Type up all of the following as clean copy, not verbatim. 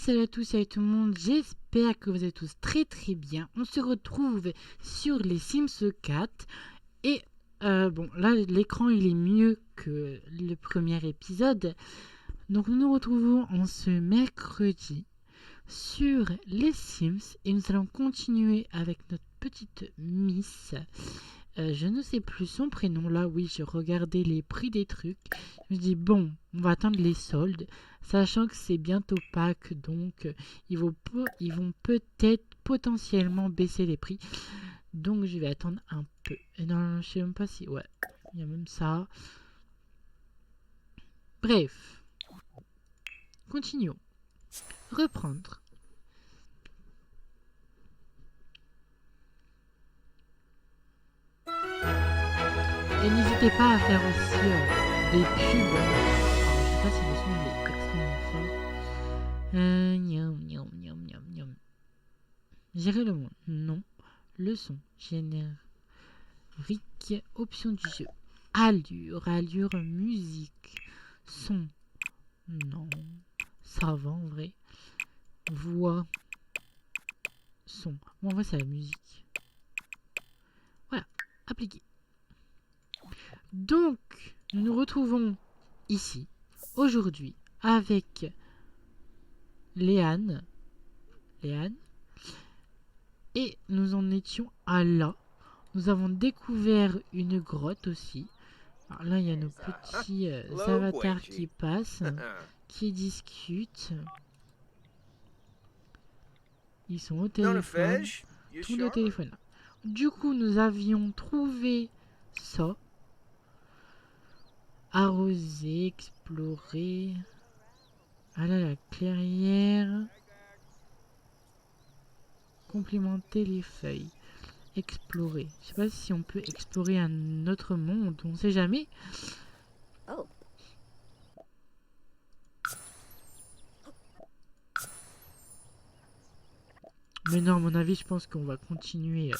salut à tous et à tout le monde, j'espère que vous êtes tous très très bien. On se retrouve sur les Sims 4 et bon là l'écran il est mieux que le premier épisode. Donc nous nous retrouvons en ce mercredi sur les Sims et nous allons continuer avec notre petite Miss. Je ne sais plus son prénom là, oui, je regardais les prix des trucs. Je me dis bon, on va attendre les soldes, sachant que c'est bientôt Pâques, donc ils vont peut-être potentiellement baisser les prix. Donc je vais attendre un peu. Et non, je sais même pas si... Ouais, il y a même ça. Bref, continuons. Reprendre. Et n'hésitez pas à faire aussi des pubs. Alors, je sais pas si le son il est extrêmement fort. Niam, niam, niam, niam, niam. Gérer le monde. Non. Le son. Générique. Option du jeu. Allure. Allure musique. Son. Non. Ça va en vrai. Voix. Son. Bon, en vrai, c'est la musique. Voilà. Appliqué. Donc, nous nous retrouvons ici, aujourd'hui, avec Léane. Et nous en étions à là. Nous avons découvert une grotte aussi. Alors là, il y a nos petits avatars qui passent, qui discutent. Ils sont au téléphone. Tout le téléphone là. Du coup, nous avions trouvé ça. Arroser, explorer. Ah là, la clairière. Complimenter les feuilles. Explorer. Je sais pas si on peut explorer un autre monde. On sait jamais. Oh. Mais non, à mon avis, je pense qu'on va continuer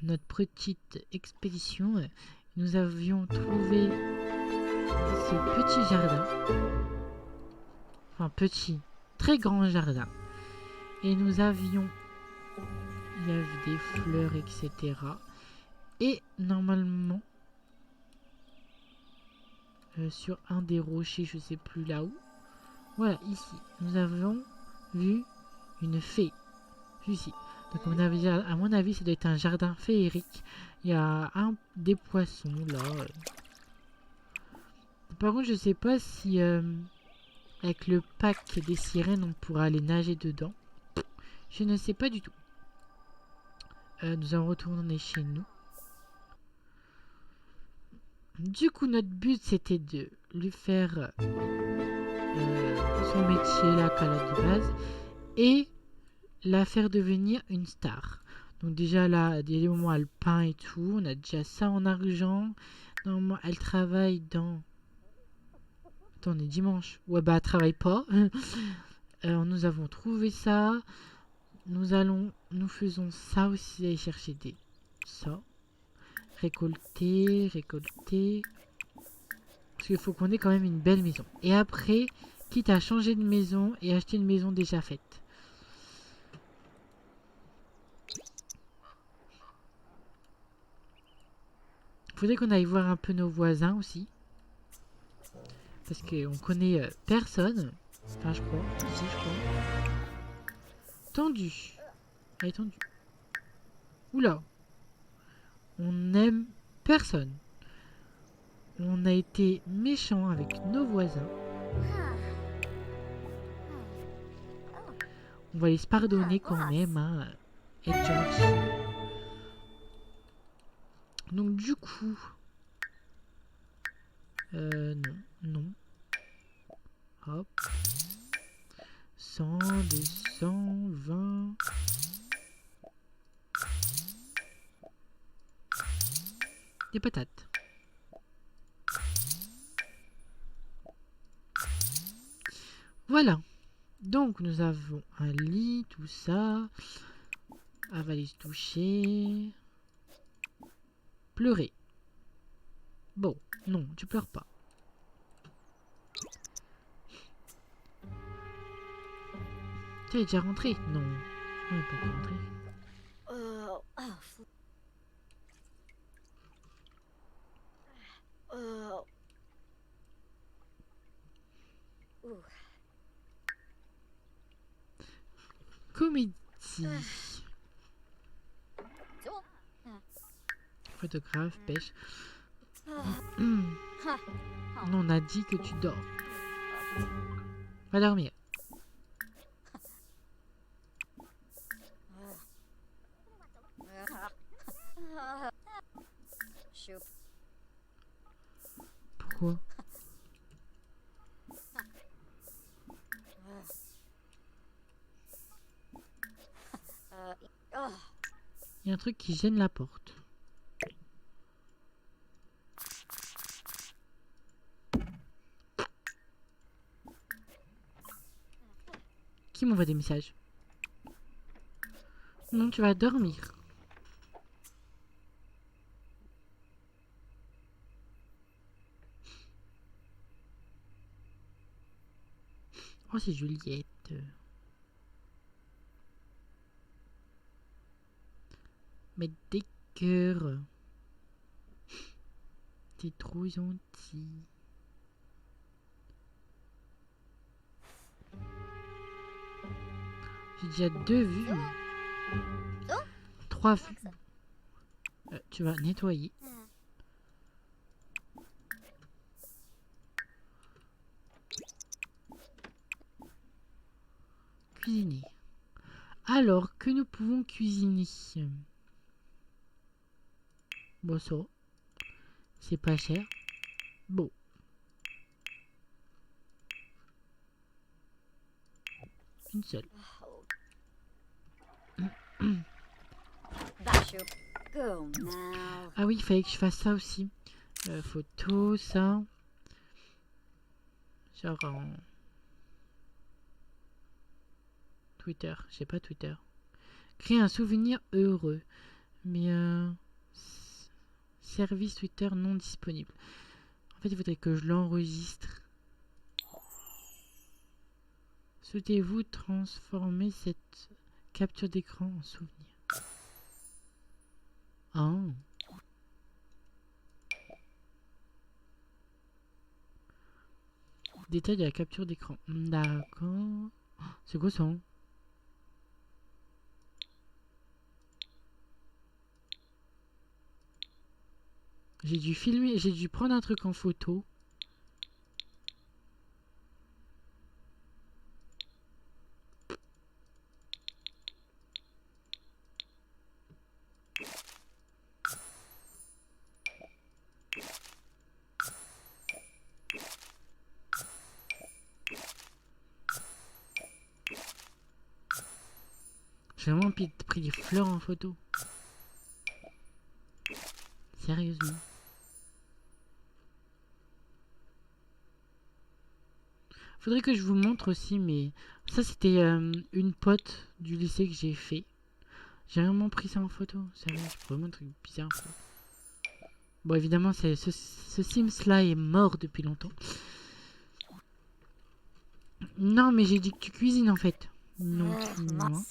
notre petite expédition. Nous avions trouvé ce petit jardin. Enfin, petit. Très grand jardin. Et nous avions... Il y avait des fleurs, etc. Et normalement... sur un des rochers, je sais plus là où. Voilà, ici. Nous avons vu une fée. Ici. Donc à mon avis, ça doit être un jardin féerique. Il y a des poissons là. Par contre, je sais pas si avec le pack des sirènes, on pourra aller nager dedans. Je ne sais pas du tout. Nous allons retourner chez nous. Du coup, notre but, c'était de lui faire son métier, la calade de base, et la faire devenir une star. Donc déjà là, il y a des moments elle peint et tout, on a déjà ça en argent. Normalement, elle travaille dans... Attends, on est dimanche. Ouais, bah, elle travaille pas. Nous avons trouvé ça. Nous faisons ça aussi, aller chercher des... Ça. Récolter. Parce qu'il faut qu'on ait quand même une belle maison. Et après, quitte à changer de maison et acheter une maison déjà faite. Faudrait qu'on aille voir un peu nos voisins aussi. Parce qu'on connaît personne. Enfin, je crois. Ici, je crois. Tendu. Elle est tendue. Oula. On n'aime personne. On a été méchant avec nos voisins. On va les se pardonner quand même, hein. Être gentil. Donc du coup... non. Hop. 100, 200, 20... Des patates. Voilà. Donc nous avons un lit, tout ça. Avaler, se toucher. Pleurer. Bon, non, tu pleures pas. Tu es déjà rentré? Non. On n'est pas encore rentré. Comédie. Photographe, pêche. Non, on a dit que tu dors. Va dormir. Pourquoi? Il y a un truc qui gêne la porte. Qui m'envoie des messages? Non, tu vas dormir. Oh, c'est Juliette. Mais des cœurs. T'es trop gentil. J'ai déjà 2 vues. 3 vues. Tu vas nettoyer. Cuisiner. Alors, que nous pouvons cuisiner? Bon, ça. C'est pas cher. Bon. Une seule. Ah oui, il fallait que je fasse ça aussi. Photo, ça. Genre en... Twitter. J'ai pas Twitter. Créer un souvenir heureux. Mais service Twitter non disponible. En fait, il faudrait que je l'enregistre. Souhaitez-vous transformer cette capture d'écran en souvenir? Ah. Détail de la capture d'écran. D'accord. C'est quoi ça? J'ai dû filmer, j'ai dû prendre un truc en photo. J'ai vraiment pris des fleurs en photo. Sérieusement. Faudrait que je vous montre aussi, mais ça c'était une pote du lycée que j'ai fait. J'ai vraiment pris ça en photo. Sérieux, je pourrais montrer un truc bizarre. Bon, évidemment, ce Sims-là est mort depuis longtemps. Non, mais j'ai dit que tu cuisines en fait. Non, non.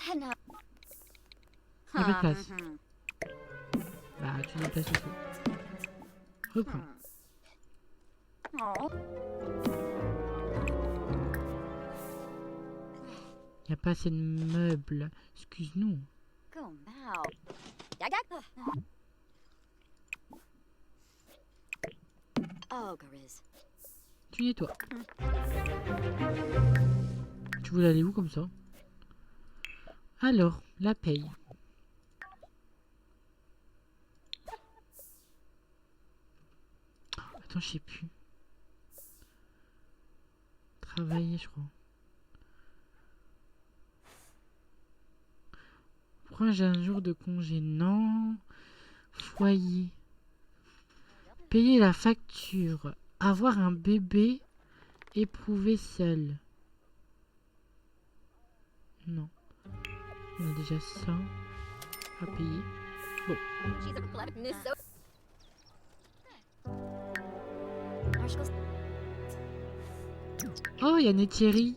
Il n'y a pas de place. Bah, tu déplaces aussi. Reprends. Il n'y a pas assez de meubles. Excuse-nous. Tu nettoies. Tu voulais aller où comme ça? Alors, la paye. Attends, je sais plus. Travailler, je crois. Pourquoi j'ai un jour de congé? Non. Foyer. Payer la facture. Avoir un bébé. Éprouver seul. Non. On a déjà ça à payer. Bon. Oh, il y a Nethierry.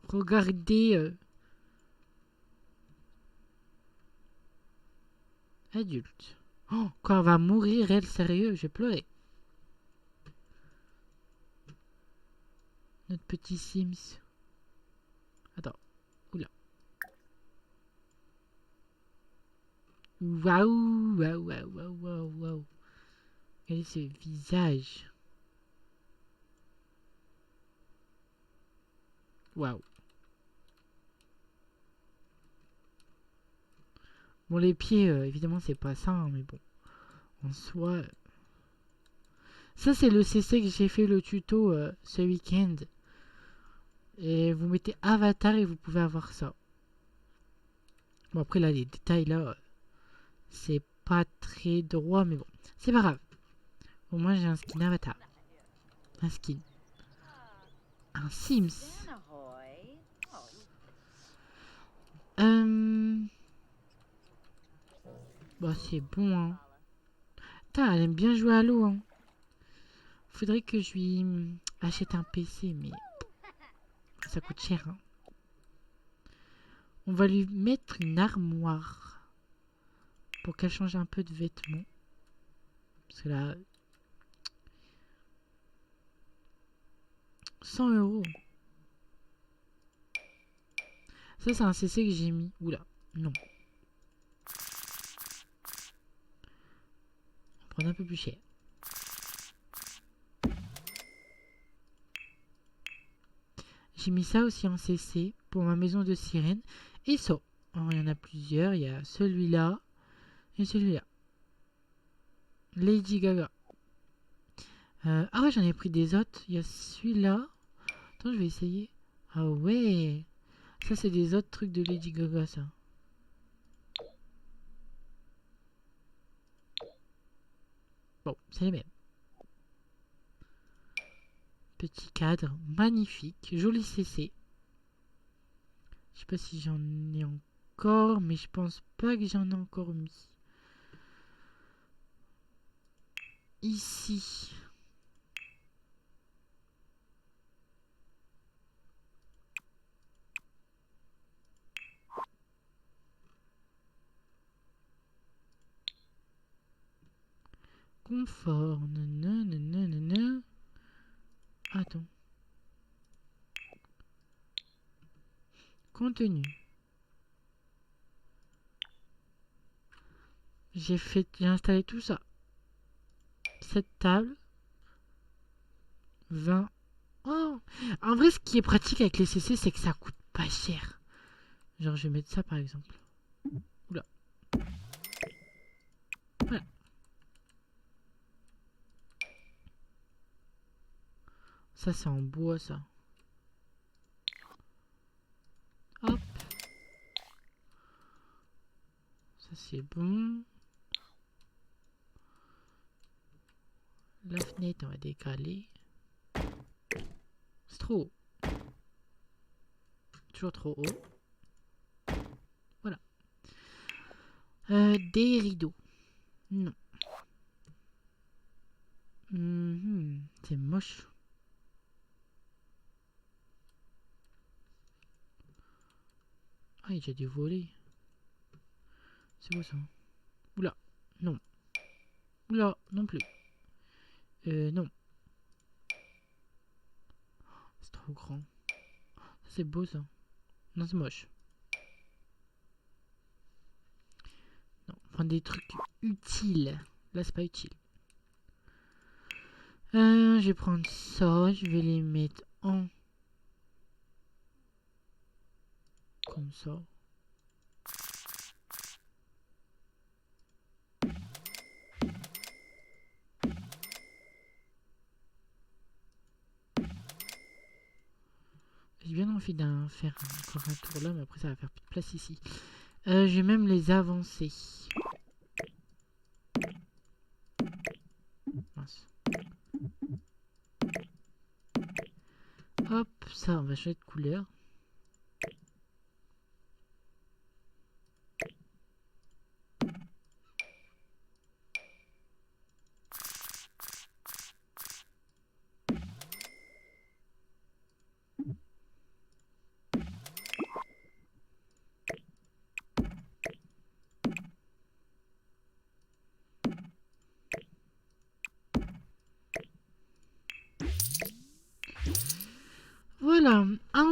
Regardez. Adulte. Oh, quand elle va mourir, elle, sérieux, je vais pleurer. Notre petit Sims. Attends. Oula. Waouh, waouh, waouh, waouh, waouh, waouh. Regardez ce visage. Waouh. Bon, les pieds, évidemment, c'est pas ça, hein, mais bon. En soi. Ça, c'est le CC que j'ai fait le tuto ce week-end. Et vous mettez avatar et vous pouvez avoir ça. Bon, après, là, les détails, là, c'est pas très droit, mais bon. C'est pas grave. Au moins, j'ai un skin avatar. Un skin. Un Sims. Bah, c'est bon, hein. Putain, elle aime bien jouer à l'eau, hein. Faudrait que je lui achète un PC, mais ça coûte cher, hein. On va lui mettre une armoire pour qu'elle change un peu de vêtements. Parce que là, 100 euros. Ça, c'est un CC que j'ai mis. Oula, non. On va prendre un peu plus cher. J'ai mis ça aussi en CC pour ma maison de sirène. Et ça. Alors, il y en a plusieurs. Il y a celui-là et celui-là. Lady Gaga. Ah ouais, j'en ai pris des autres. Il y a celui-là. Attends, je vais essayer. Ah ouais. Ça, c'est des autres trucs de Lady Gaga, ça. Bon, c'est les mêmes. Petit cadre, magnifique. Joli CC. Je sais pas si j'en ai encore, mais je pense pas que j'en ai encore mis. Ici. Confort. Nanana. Attends. Contenu. J'ai installé tout ça. Cette table. 20. Oh! En vrai, ce qui est pratique avec les CC, c'est que ça coûte pas cher. Genre, je vais mettre ça par exemple. Oula. Voilà. Ça, c'est en bois, ça. Hop. Ça, c'est bon. La fenêtre, on va décaler. C'est trop haut. Toujours trop haut. Voilà. Des rideaux. Non. C'est moche. Ah, il y a déjà des volets. C'est beau ça. Oula. Non. Oula. Non plus. Non. C'est trop grand. C'est beau ça. Non, c'est moche. Non, prendre des trucs utiles. Là, c'est pas utile. Je vais prendre ça. Je vais les mettre en. Comme ça. J'ai bien envie d'en faire encore un tour là, mais après ça va faire plus de place ici. Je vais même les avancer. Mince. Hop, ça, on va changer de couleur.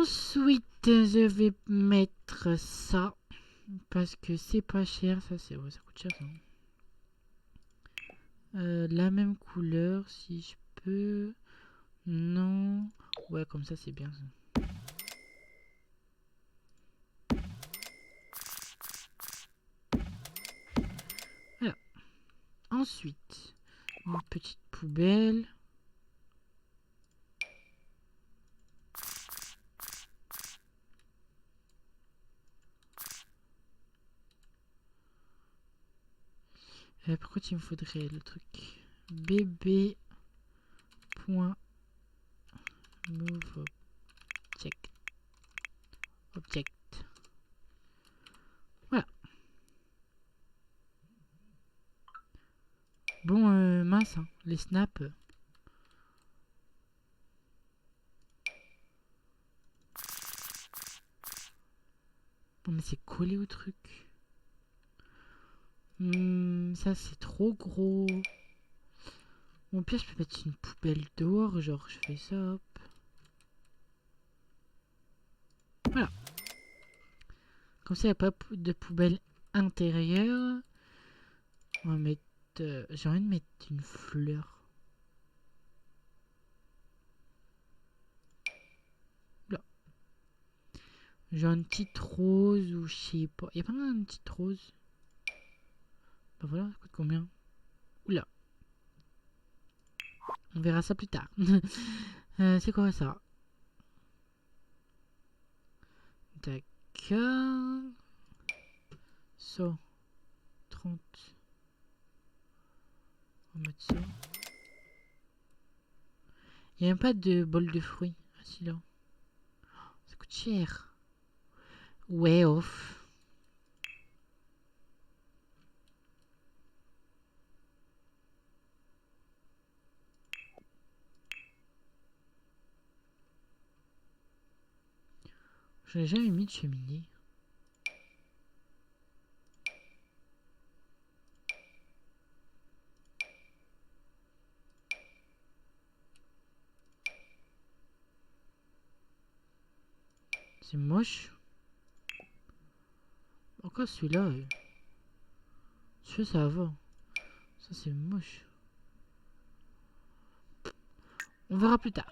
Ensuite, je vais mettre ça. Parce que c'est pas cher. Ça, c'est ça coûte cher. Ça. La même couleur, si je peux. Non. Ouais, comme ça, c'est bien. Ça. Voilà. Ensuite, une petite poubelle. Pourquoi il me faudrait le truc bb.move object. Voilà. Bon, mince, hein, les snaps. Bon, mais c'est collé au truc. Ça, c'est trop gros. Bon, au pire, je peux mettre une poubelle dehors. Genre, je fais ça, hop. Voilà. Comme ça, il n'y a pas de poubelle intérieure. On va mettre... j'ai envie de mettre une fleur. Là. Genre une petite rose ou je sais pas. Il y a pas une petite rose. Bah voilà, ça coûte combien? Oula. On verra ça plus tard. C'est quoi ça? D'accord. Ça. 30. On va mettre ça. Il n'y a même pas de bol de fruits. Ah si là. Ça coûte cher. Ouais, off. Je n'ai jamais mis de cheminée. C'est moche. Encore celui-là. Celui-là, ça va. Ça, c'est moche. On verra plus tard.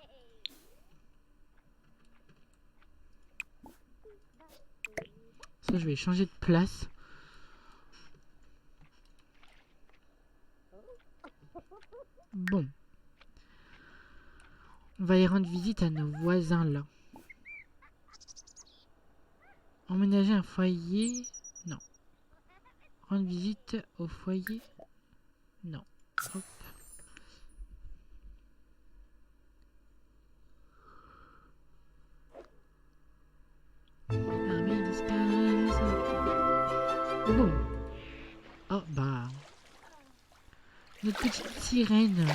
Ça, je vais changer de place. Bon. On va aller rendre visite à nos voisins, là. Emménager un foyer. Non. Rendre visite au foyer. Non. Hop. Armée disguise. Bon. Oh, bah. Notre petite sirène.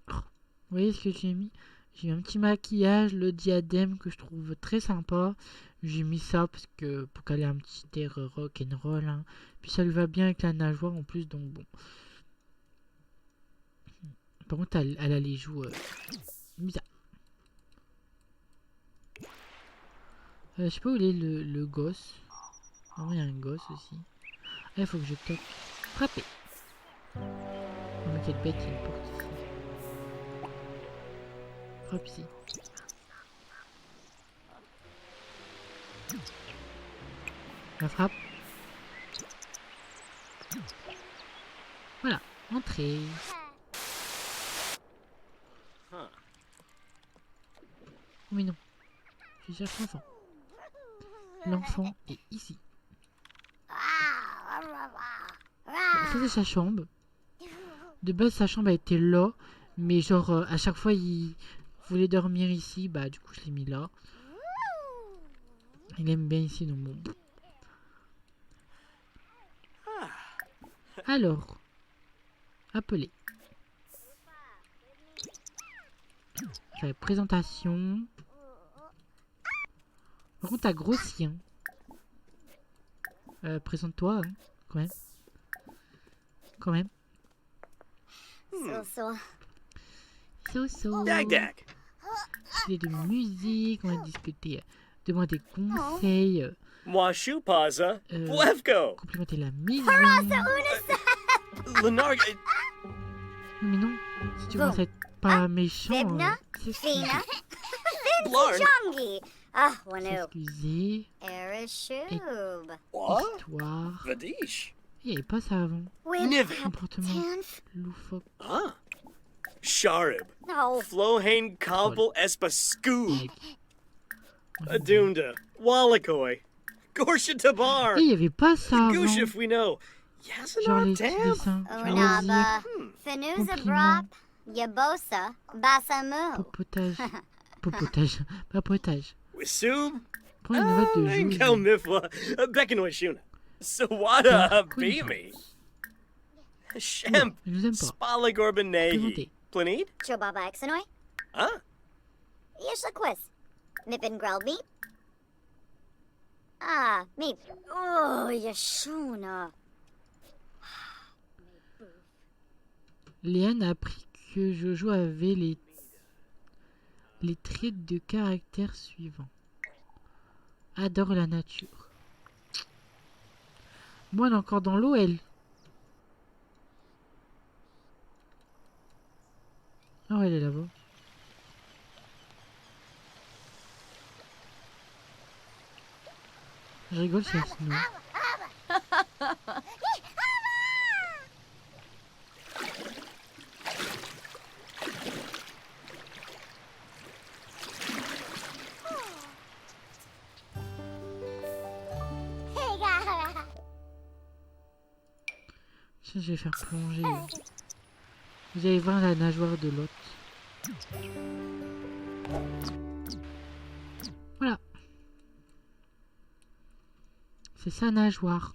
Oh. Vous voyez ce que j'ai mis? J'ai mis un petit maquillage, le diadème que je trouve très sympa. J'ai mis ça parce que pour qu'elle ait un petit air rock'n'roll. Hein. Puis ça lui va bien avec la nageoire en plus, donc bon. Par contre, elle a les joues bizarres. Je sais pas où il est le gosse. Ah, il y a un gosse aussi. Ah, il faut que je peut-être frapper. Oh, mais quelle bête, il y a une porte ici. Frappe ici. La frappe. Voilà, entrée. Oh mais non, je cherche l'enfant. L'enfant est ici. Ça c'est sa chambre. De base sa chambre a été là, mais genre à chaque fois il voulait dormir ici, bah du coup je l'ai mis là. Il aime bien ici donc bon. Alors, appeler. Présentation. Par contre t'as grossi hein. Présente-toi hein, quand même. Quand même. So. So. Dag dag. Discuter de musique, on va discuter, demander conseils, Mwashupaza. Euh, Blevko. complimenter la maison. Lenarga. Mais non, si tu commences à être pas méchant, Fibna, s'excuser. Fina, Blarn. Chungi. Wanu. S'excuser, Erishub. What? histoire. Vadish. Il n'y avait pas ça avant. Niv. Comportement Tanf. loufoque. Huh? Sharib. No. Flohain Kabel Espascoo. Egg. Adunda. Wallakoi. Gorsha Tabar. Et il n'y avait pas ça avant. Gushif we know. Genre Yasanot les petits Tam. dessins. Unaba. Hmm. Fenuza Brop. Yabosa. Basamu. Popotage. Popotage. Papotage. Wisub. Prends une note de joue. Kel Mifwa. Beckanoishuna. Sawada Connaissance. Beamy. Oula, Shemp. il nous aime pas. Spalagorban Nahi. Présentez. Planid? Chobaba Exanoi. Huh? Yeshla Quiz. Nippin Grelby. Meep. Oh, Yashuna. Léane a appris que Jojo avait les traits de caractère suivants. Adore la nature. Moi, elle est encore dans l'eau, elle. Oh, elle est là-bas. Je rigole si elle se noie. Tiens, je vais faire plonger. Vous allez voir la nageoire de l'autre. Voilà. C'est sa nageoire.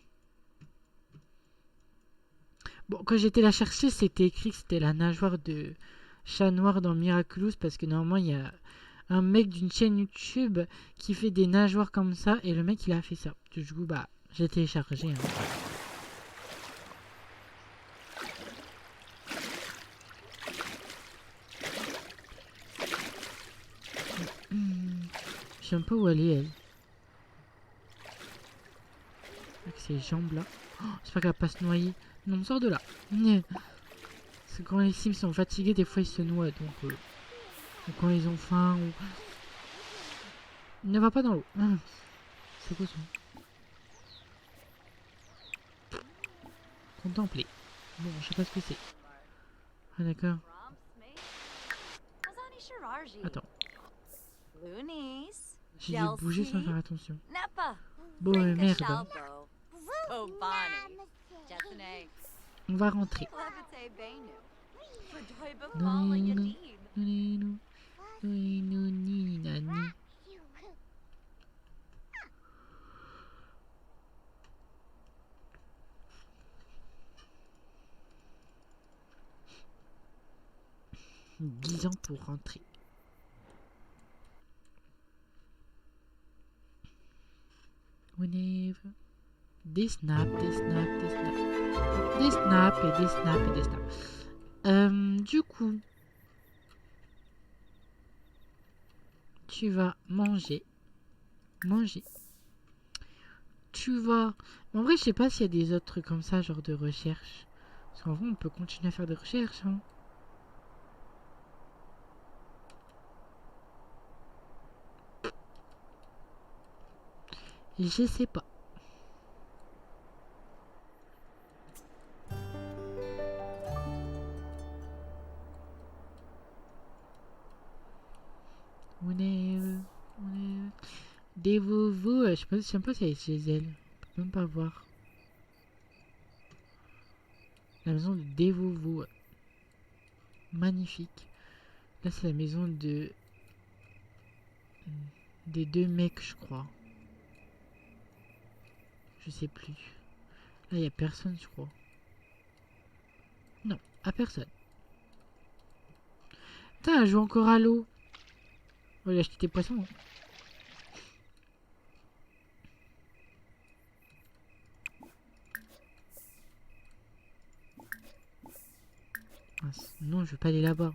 Bon, quand j'étais la chercher, c'était écrit que c'était la nageoire de chat noir dans Miraculous parce que normalement, il y a un mec d'une chaîne YouTube qui fait des nageoires comme ça et le mec, il a fait ça. Du coup, bah, j'ai téléchargé. Hein. Je sais un peu où elle est, elle. Avec ses jambes là. Oh, j'espère qu'elle va pas se noyer. Non, sors de là. Parce que quand les Sims sont fatigués, des fois ils se noient. Donc, ou quand ils ont faim. Ou... Ne va pas dans l'eau. C'est quoi ça? Contempler. Bon, je sais pas ce que c'est. Ah d'accord. Attends. J'ai dû bouger sans faire attention. Bon, merde. On va rentrer. Dix ans pour rentrer. Whenever. Des snaps, des snaps, des snaps. Des snaps et des snaps et des snaps. Du coup, tu vas manger. Manger. Tu vas... En vrai, je sais pas s'il y a des autres trucs comme ça, genre de recherche. Parce qu'en vrai, on peut continuer à faire des recherches. Hein. Je sais pas. Des vovos, je sais pas si elle est chez elle. Je peux même pas voir. La maison de des vovos. Magnifique. Là, c'est la maison de... des deux mecs, je crois. Je sais plus. Là, il n'y a personne, je crois. Non, à personne. Putain, elle joue encore à l'eau. On va acheter tes poissons. Hein. Mince. Non, je veux pas aller là-bas.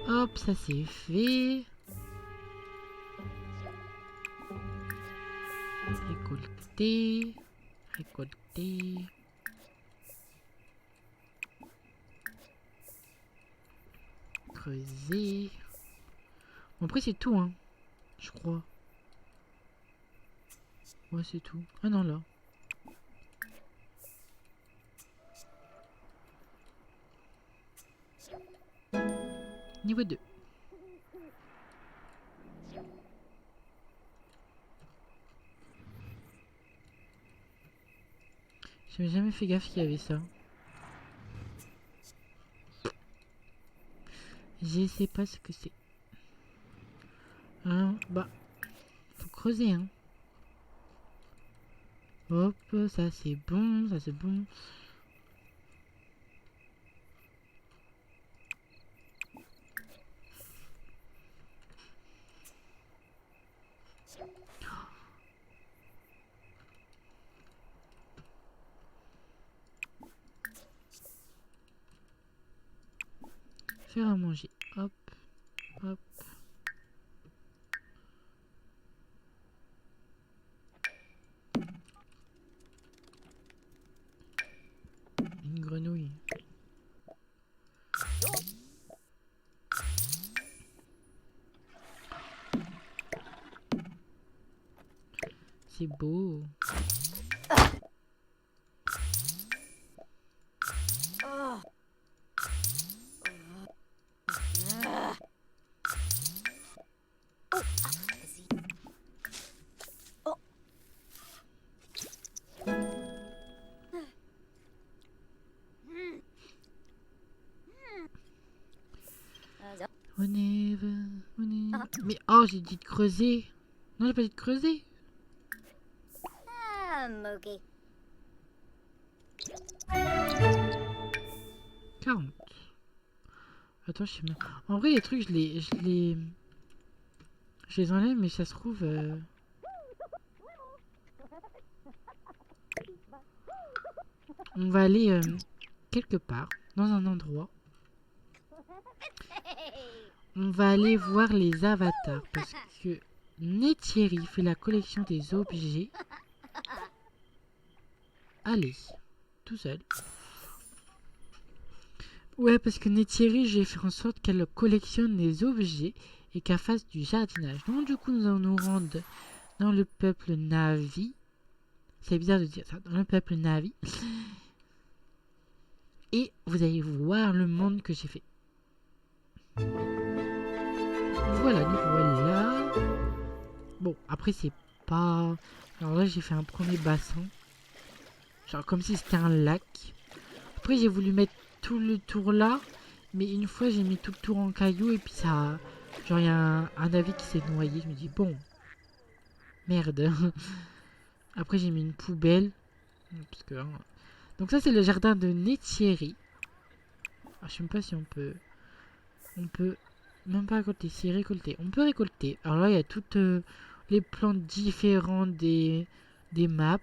Hop, ça c'est fait. Récolter. Récolter. Creuser. Bon, après c'est tout, hein. Je crois. Ouais, c'est tout. Ah non, là. Niveau 2. J'avais jamais fait gaffe qu'il y avait ça. Je sais pas ce que c'est. Hein, bah, faut creuser, hein. Hop, ça c'est bon, ça c'est bon. Faire à manger. Hop, hop. Une grenouille. C'est beau. On est... Mais oh, j'ai dit de creuser. Non, j'ai pas dit de creuser. Ah, Mookie. 40. Attends, je sais même... En vrai, les trucs, je les enlève, mais ça se trouve... On va aller quelque part, dans un endroit. On va aller voir les avatars, parce que Neytiri fait la collection des objets. Allez, tout seul. Ouais, parce que Neytiri, j'ai fait en sorte qu'elle collectionne les objets et qu'elle fasse du jardinage. Donc du coup, nous allons nous rendre dans le peuple Navi. C'est bizarre de dire ça, dans le peuple Navi. Et vous allez voir le monde que j'ai fait. Voilà, nous voilà. Bon, après c'est pas... Alors là, j'ai fait un premier bassin. Genre comme si c'était un lac. Après, j'ai voulu mettre tout le tour là. Mais une fois, j'ai mis tout le tour en cailloux. Et puis ça... Genre, il y a un navire qui s'est noyé. Je me dis, bon... Merde. Après, j'ai mis une poubelle. Parce que... Hein. Donc ça, c'est le jardin de Neytiri. Ah, je sais même pas si on peut... On peut... Même pas récolter, c'est récolter. On peut récolter. Alors là, il y a toutes les plantes différentes des maps.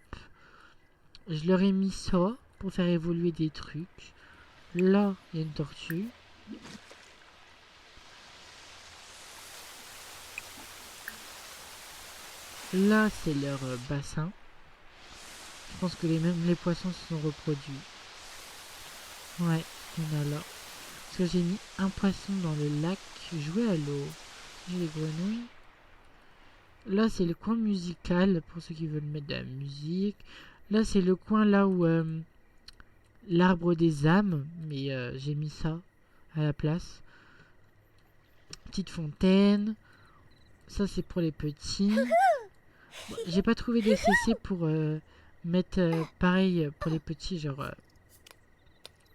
Je leur ai mis ça pour faire évoluer des trucs. Là, il y a une tortue. Là, c'est leur bassin. Je pense que même les poissons se sont reproduits. Ouais, il y en a là. Parce que j'ai mis un poisson dans le lac. Jouer à l'eau. J'ai les grenouilles. Là, c'est le coin musical pour ceux qui veulent mettre de la musique. Là, c'est le coin là où l'arbre des âmes. Mais j'ai mis ça à la place. Petite fontaine. Ça, c'est pour les petits. Bon, j'ai pas trouvé de CC pour mettre pareil pour les petits, genre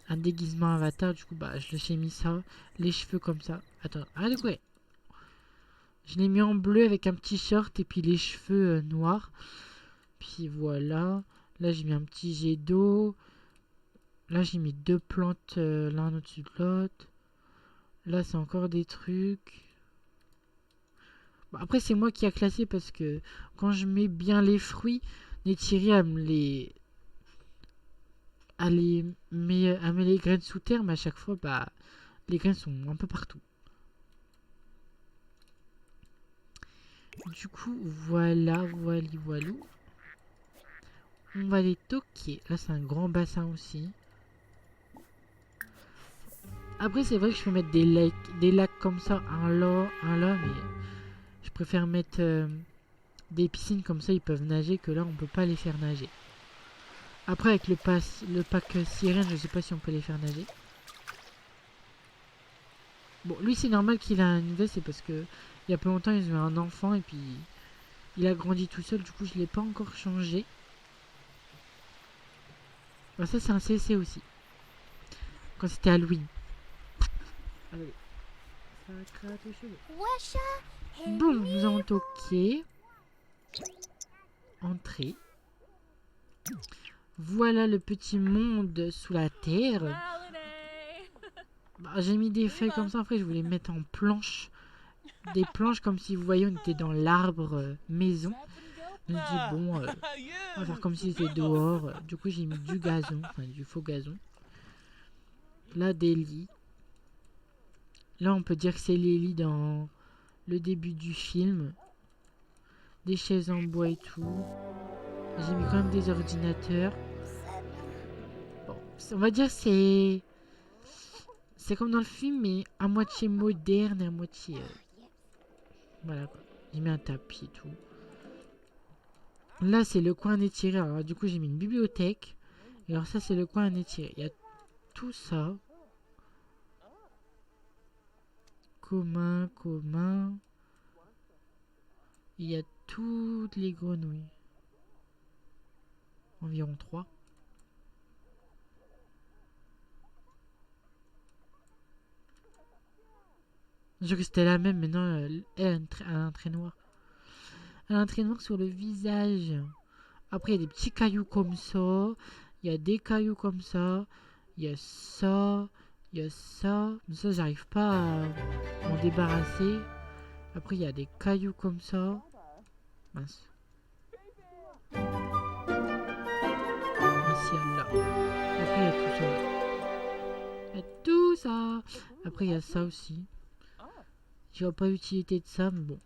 un déguisement avatar. Du coup, bah, je lui ai mis ça. Les cheveux comme ça. Attends, arrête de courir. Je l'ai mis en bleu avec un petit short et puis les cheveux noirs. Puis voilà. Là, j'ai mis un petit jet d'eau. Là, j'ai mis deux plantes l'un au-dessus de l'autre. Là, c'est encore des trucs. Bon, après, c'est moi qui a classé parce que quand je mets bien les fruits, Neytiri elle met les graines sous terre, mais à chaque fois, bah, les graines sont un peu partout. Du coup, voilà. On va les toquer. Là, c'est un grand bassin aussi. Après, c'est vrai que je peux mettre des lacs comme ça, un là, mais je préfère mettre des piscines comme ça, ils peuvent nager, que là, on peut pas les faire nager. Après, avec le pack sirène, je sais pas si on peut les faire nager. Bon, lui, c'est normal qu'il a une veste, c'est parce que il y a peu longtemps, ils ont eu un enfant et puis il a grandi tout seul, du coup, je l'ai pas encore changé. Bon, ça, c'est un CC aussi. Quand c'était Halloween. Allez. Ça gratte aux cheveux. Bon, nous avons toqué. Entrée. Voilà le petit monde sous la terre. Bah, j'ai mis des feuilles comme ça. Après, je voulais mettre en planche. Des planches comme si vous voyez, on était dans l'arbre maison. Je me dis, bon, on va faire comme si c'était dehors. Du coup, j'ai mis du gazon. Enfin, du faux gazon. Là, des lits. Là, on peut dire que c'est les lits dans le début du film. Des chaises en bois et tout. J'ai mis quand même des ordinateurs. Bon, on va dire c'est comme dans le film, mais à moitié moderne et à moitié... voilà quoi. J'ai mis un tapis et tout. Là, c'est le coin étiré. Alors du coup, j'ai mis une bibliothèque. Et alors ça, c'est le coin étiré. Il y a tout ça. Commun. Il y a toutes les grenouilles. Environ 3. Je crois que c'était la même, mais non, elle a un trait noir. Elle a un trait noir sur le visage. Après, il y a des petits cailloux comme ça. Il y a des cailloux comme ça. Il y a ça. Il y a ça. Mais ça, j'arrive pas à m'en débarrasser. Après, il y a des cailloux comme ça. Mince. Mince, il y a là. Après, il y a tout ça. Il y a tout ça. Après, il y a ça aussi. Je vois pas l'utilité de ça, mais bon.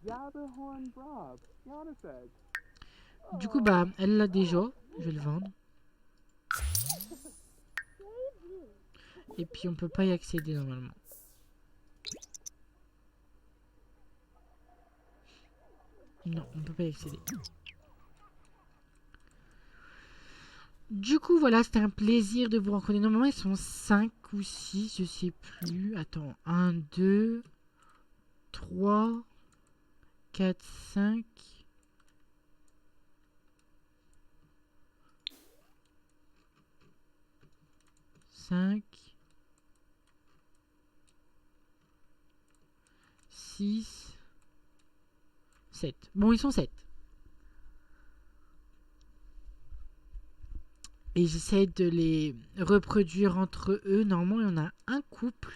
Du coup, bah, elle l'a déjà. Je vais le vendre. Et puis, on peut pas y accéder normalement. Non, on peut pas y accéder. Du coup, voilà, c'était un plaisir de vous rencontrer. Normalement, ils sont 5 ou 6, je sais plus. Attends, 1, 2, 3, 4, 5... 5, 6, 7. Bon, ils sont 7. Et j'essaie de les reproduire entre eux. Normalement, il y en a un couple.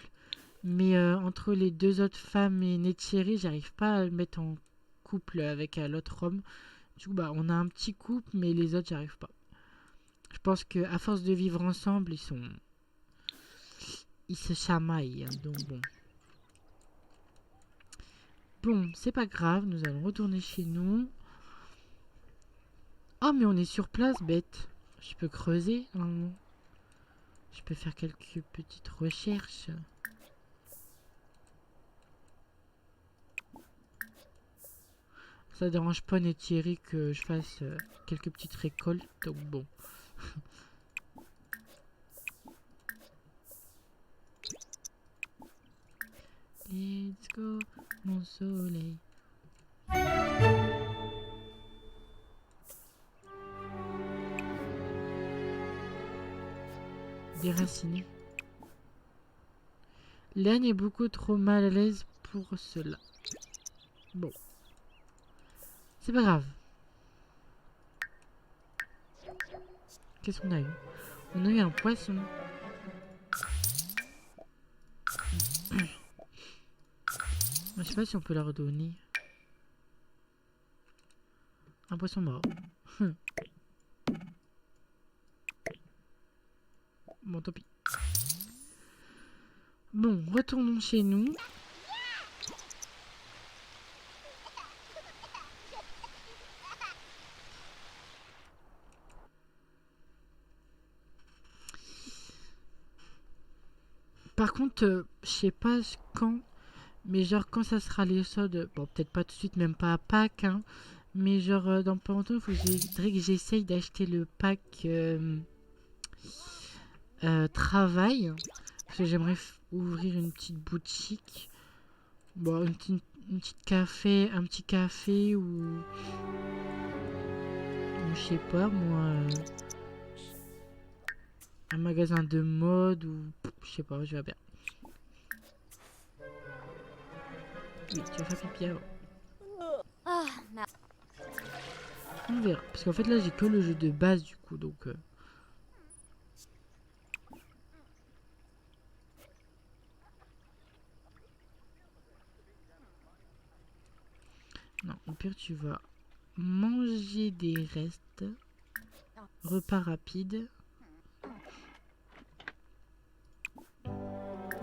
Mais entre les deux autres femmes et Neytiri, j'arrive pas à le mettre en couple avec l'autre homme. Du coup, bah, on a un petit couple, mais les autres, j'arrive pas. Je pense qu'à force de vivre ensemble, ils se chamaillent. Hein, donc bon. Bon, c'est pas grave, nous allons retourner chez nous. Oh, mais on est sur place, bête. Je peux creuser, hein. Je peux faire quelques petites recherches. Ça dérange pas Neytiri que je fasse quelques petites récoltes, donc bon. Let's go, mon soleil. déraciné. L'âne est beaucoup trop mal à l'aise pour cela. Bon. C'est pas grave. Qu'est-ce qu'on a eu? On a eu un poisson. Je sais pas si on peut la redonner. Un poisson mort. Bon, tant pis. Bon, retournons chez nous. Par contre, je sais pas quand, mais genre quand ça sera les soldes, bon peut-être pas tout de suite, même pas à Pâques, hein, mais genre dans pas longtemps, il faudrait que j'essaye d'acheter le pack travail, parce que j'aimerais ouvrir une petite boutique, bon une petite café, un petit café ou je sais pas moi, un magasin de mode ou je sais pas, je verrai bien. Oui, tu vas faire pipi avant. Oh, no. On verra. Parce qu'en fait là j'ai que le jeu de base du coup donc... Non, au pire tu vas manger des restes. Repas rapide.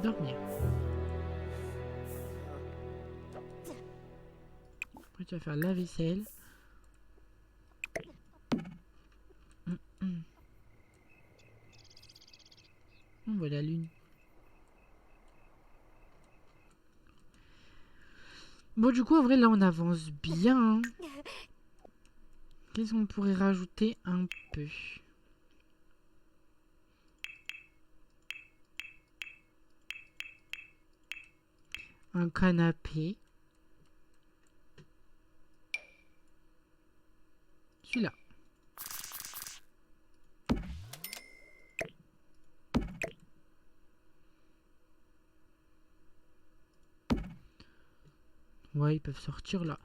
Dormir. Après tu vas faire la vaisselle. On voit la lune. Bon du coup en vrai là on avance bien. Hein. Qu'est-ce qu'on pourrait rajouter un peu? Un canapé. Celui-là. Ouais, ils peuvent sortir là.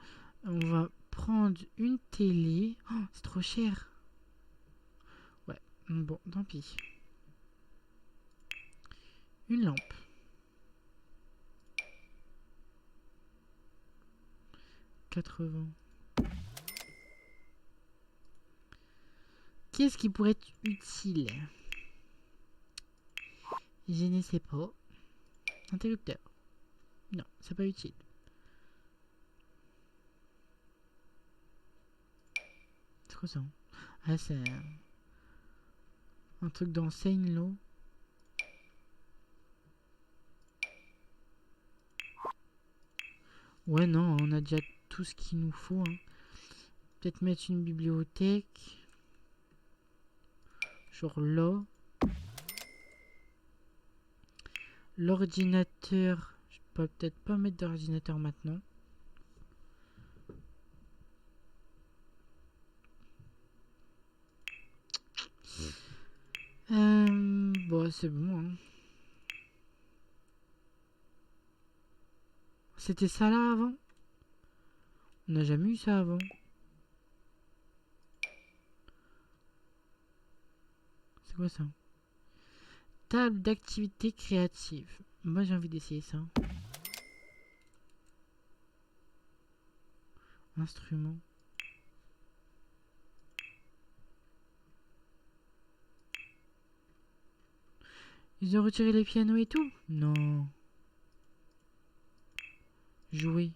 On va prendre une télé. Oh, c'est trop cher. Ouais, bon, tant pis. Une lampe. $80. Qu'est-ce qui pourrait être utile? Je ne sais pas. Interrupteur. Non, c'est pas utile. C'est quoi ça? Ah, c'est un truc d'enseigne, là. Ouais, non, on a déjà tout ce qu'il nous faut. Hein. Peut-être mettre une bibliothèque. Genre là. L'ordinateur. Je peux peut-être pas mettre d'ordinateur maintenant. Bon, c'est bon. Hein. C'était ça là avant? On n'a jamais eu ça avant. C'est quoi ça? Table d'activité créative. Moi j'ai envie d'essayer ça. Instrument. Ils ont retiré les pianos et tout? Non. Jouer.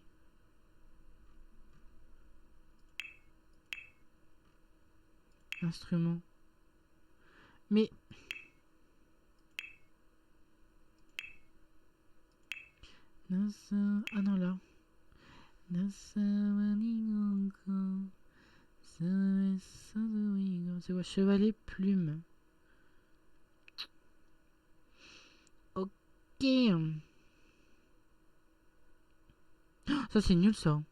Instrument. Mais... Ah non là. C'est quoi? Chevalet plume. Ok. Ça c'est nul ça.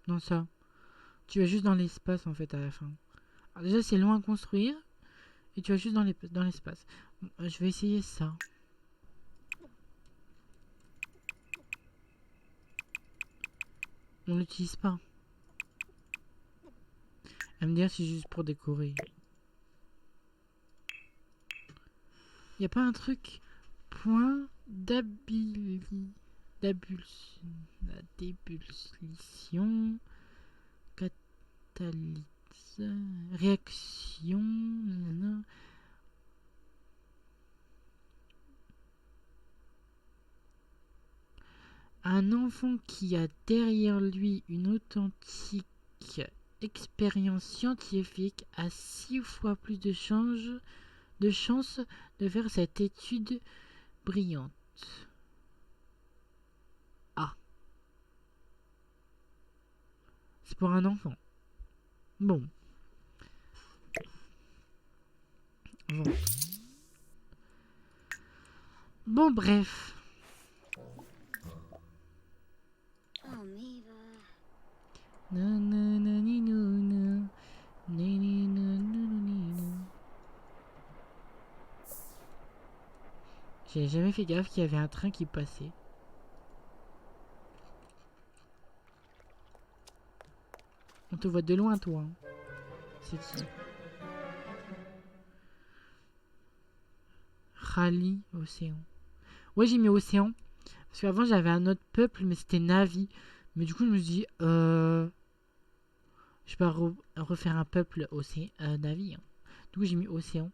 Non ça. Tu vas juste dans l'espace en fait à la fin. Alors, déjà c'est loin à construire. Et tu vas juste dans l'espace. Je vais essayer ça. On l'utilise pas. Elle me dire si c'est juste pour décorer. Y a pas un truc point d'ébullition, catalyse, réaction, nanana. Un enfant qui a derrière lui une authentique expérience scientifique a 6 fois plus de chances de faire cette étude brillante. Ah. C'est pour un enfant. Bon. Bon, bref. Oh, Meva. J'ai jamais fait gaffe qu'il y avait un train qui passait. On te voit de loin, toi. Hein. C'est qui? Rallye Océan. Ouais, j'ai mis Océan. Parce qu'avant, j'avais un autre peuple, mais c'était Navi. Mais du coup, je me suis dit, je vais pas refaire un peuple Navi. Hein. Du coup, j'ai mis Océan.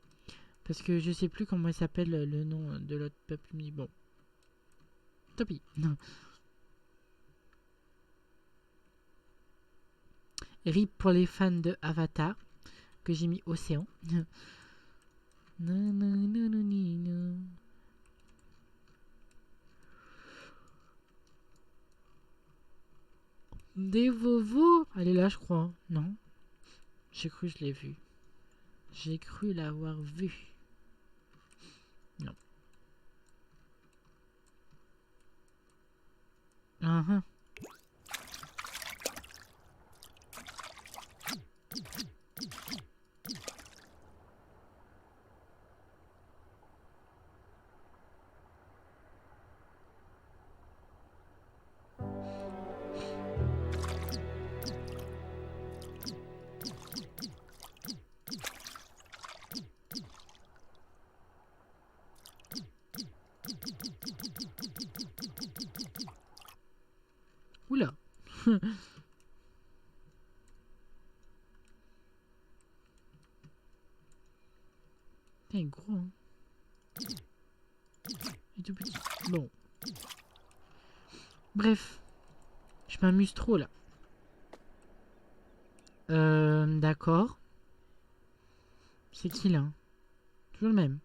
Parce que je sais plus comment il s'appelle le nom de l'autre peuple. Mais bon. Tant pis. RIP pour les fans de Avatar. Que j'ai mis Océan. Des Vovos. Elle est là, je crois. Non. J'ai cru que je l'ai vu. J'ai cru l'avoir vu. Non. Uh-huh. Oula. Il est gros, hein. Il est tout petit. Bon. Bref. Je m'amuse trop, là. D'accord. C'est qui, là? Toujours le même.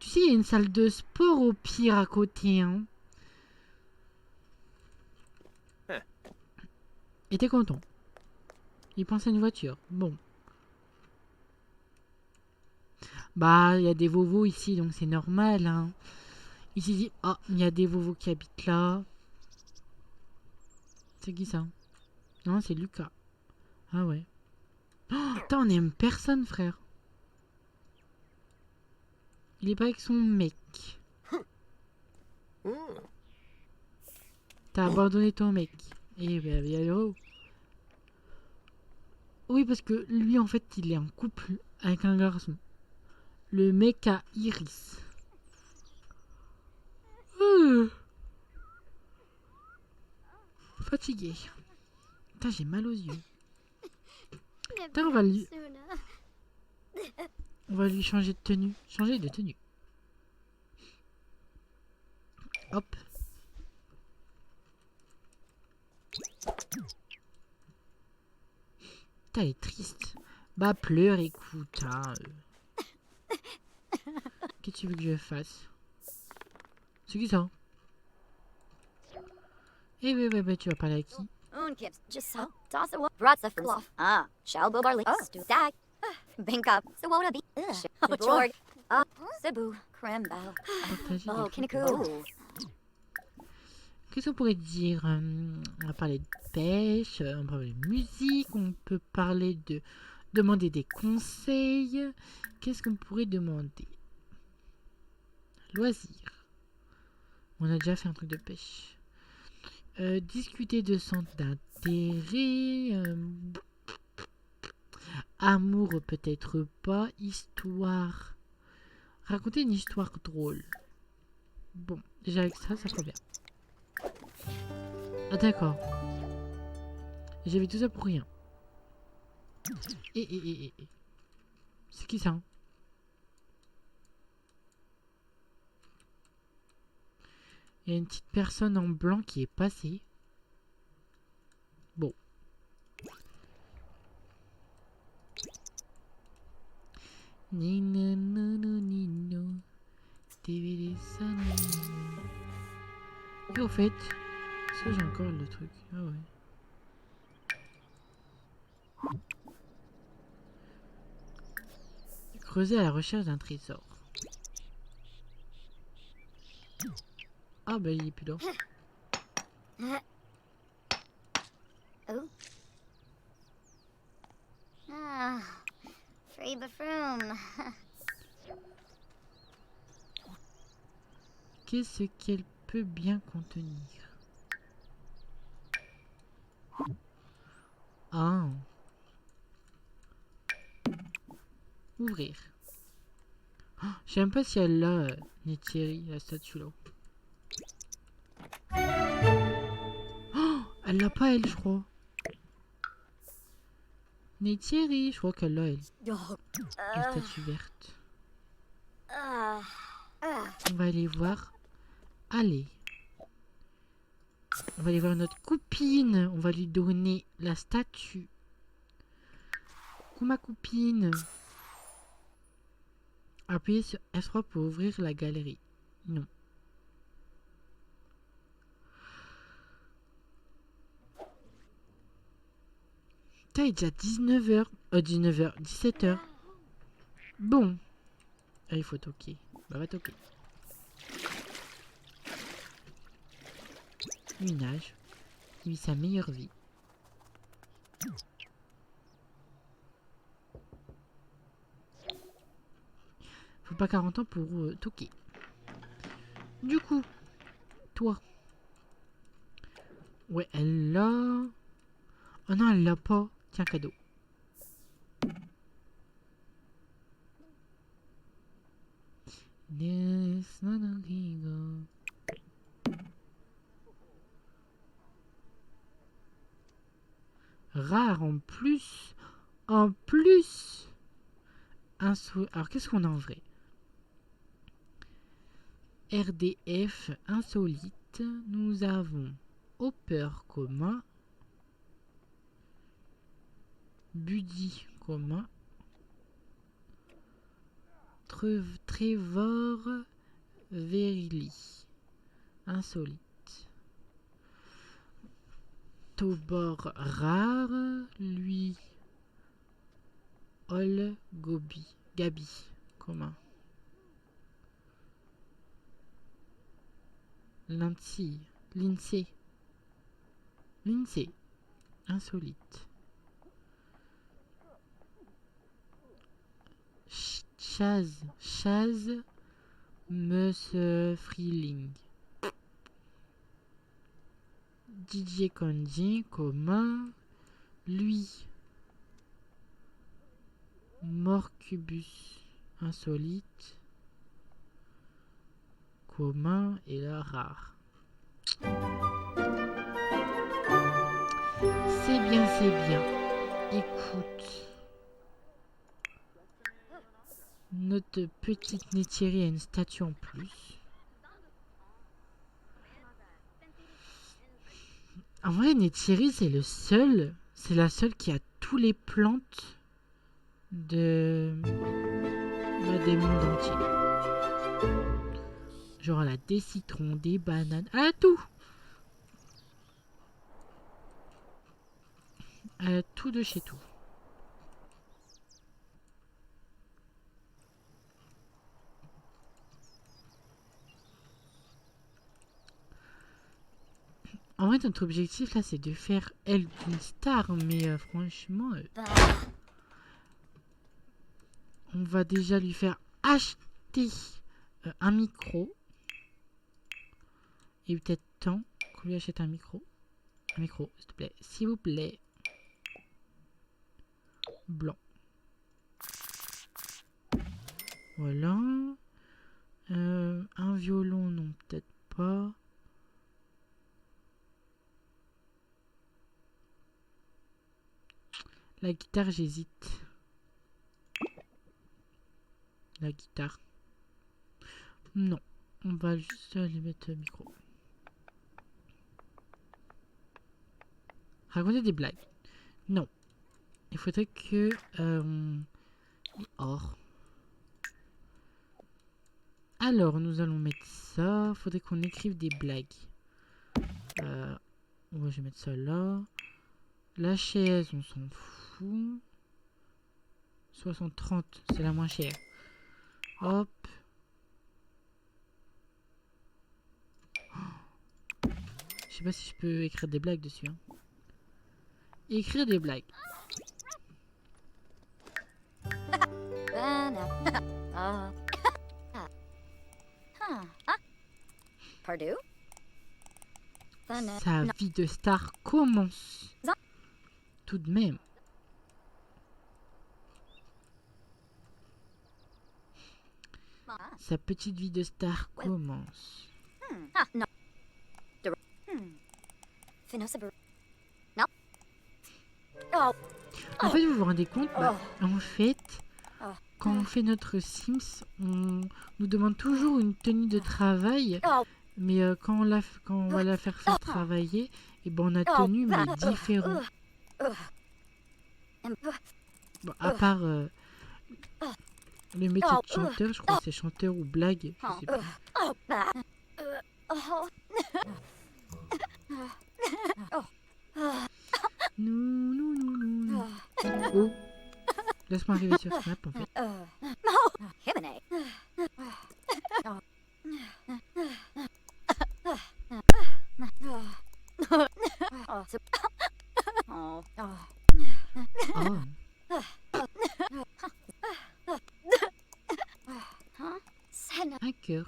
Tu sais, il y a une salle de sport au pire à côté, hein. Et t'es content. Il pense à une voiture. Bon. Bah, il y a des vovos ici, donc c'est normal, hein. Il s'est dit, ah, il y a des vovos qui habitent là. C'est qui ça? Non, c'est Lucas. Ah ouais. Oh, attends, on n'aime personne, frère. Il est pas avec son mec. T'as abandonné ton mec. Eh ben, oh. Oui, parce que lui, en fait, il est en couple avec un garçon. Le mec à Iris. Fatigué. Putain, j'ai mal aux yeux. Putain, on va lui changer de tenue. Changer de tenue. Hop. Putain, elle est triste. Bah, pleure, écoute. Hein. Qu'est-ce que tu veux que je fasse? C'est qui ça? Eh ouais, tu vas parler à qui? Unkips, just so. Toss a brought the fluff. Ah, shalbo barley. Stu dag. Bink up. So won't be. Jorg. Cebu. Crembo. Oh, Kinaku. Qu'est-ce qu'on pourrait dire? On va parler de pêche, on va parler de musique, on peut parler de Demander des conseils. Qu'est-ce qu'on pourrait demander? Loisirs. On a déjà fait un truc de pêche. Discuter de centres d'intérêt. Amour, peut-être pas. Histoire. Raconter une histoire drôle. Bon, déjà avec ça, ça va bien. Ah d'accord. J'avais tout ça pour rien. C'est qui ça? Il y a une petite personne en blanc qui est passée. Bon. Nino, nino, nino. Et au fait, ça j'ai encore le truc. Ah ouais. Creuser à la recherche d'un trésor. Ah bah il est plus là. Oh. Ah, free buffoon. Qu'est-ce qu'elle peut bien contenir? Ah. Ouvrir. Oh, je sais même pas si elle l'a, Neytiri, la statue là. Oh, elle l'a pas elle, je crois. Neytiri, je crois qu'elle l'a elle. La statue verte. On va aller voir. Allez. On va aller voir notre copine. On va lui donner la statue. Coucou ma copine. Appuyez sur S3 pour ouvrir la galerie. Non. Putain, il est déjà 19h. 19h. 17h. Bon. Ah, il faut toquer. Bah, va toquer. Minage. Il vit sa meilleure vie. Faut pas 40 ans pour toquer. Du coup, toi. Ouais, elle l'a. Oh non, elle l'a pas. Tiens, cadeau. Rare en plus. En plus. Alors, qu'est-ce qu'on a en vrai? RDF insolite. Nous avons Hopper commun. Buddy commun. Trevor Verily. Insolite. Tobor rare. Lui. Ol Gobi. Gabi commun. Lindsay. Insolite. Chaz. Meuse Freeling. DJ Kanji commun. Lui. Morcubus. Insolite. Commun et là rare. C'est bien, c'est bien. Écoute. Notre petite Neytiri a une statue en plus. En vrai, Neytiri, c'est le seul. C'est la seule qui a tous les plantes des mondes entiers. Genre, elle a des citrons, des bananes, elle a tout. Elle a tout de chez tout. En vrai, notre objectif là, c'est de faire elle une star, mais franchement, on va déjà lui faire acheter un micro. Il est peut-être temps qu'on lui achète un micro. Un micro, s'il te plaît. S'il vous plaît. Blanc. Voilà. Un violon, non, peut-être pas. La guitare, j'hésite. La guitare. Non. On va juste lui mettre le micro. Raconter des blagues. Non. Il faudrait que... or. Alors, nous allons mettre ça. Il faudrait qu'on écrive des blagues. Ouais, je vais mettre ça là. La chaise, on s'en fout. 60-30, c'est la moins chère. Hop. Je sais pas si je peux écrire des blagues dessus. Hein. Écrire des blagues. Pardon? Sa vie de star commence. Tout de même. Sa petite vie de star commence. No. Phenosaber. No. Oh. En fait, vous vous rendez compte, Oh. en fait, quand on fait notre Sims, on nous demande toujours une tenue de travail. Oh. Mais quand on va la faire travailler, et ben on a tenue mais différent. Bon, à part le métier de chanteur, je crois que c'est chanteur ou blague, je sais pas. Non. Oh, laisse-moi arriver sur Snap en fait. Hibine. Oh. Oh, Sen. un cœur.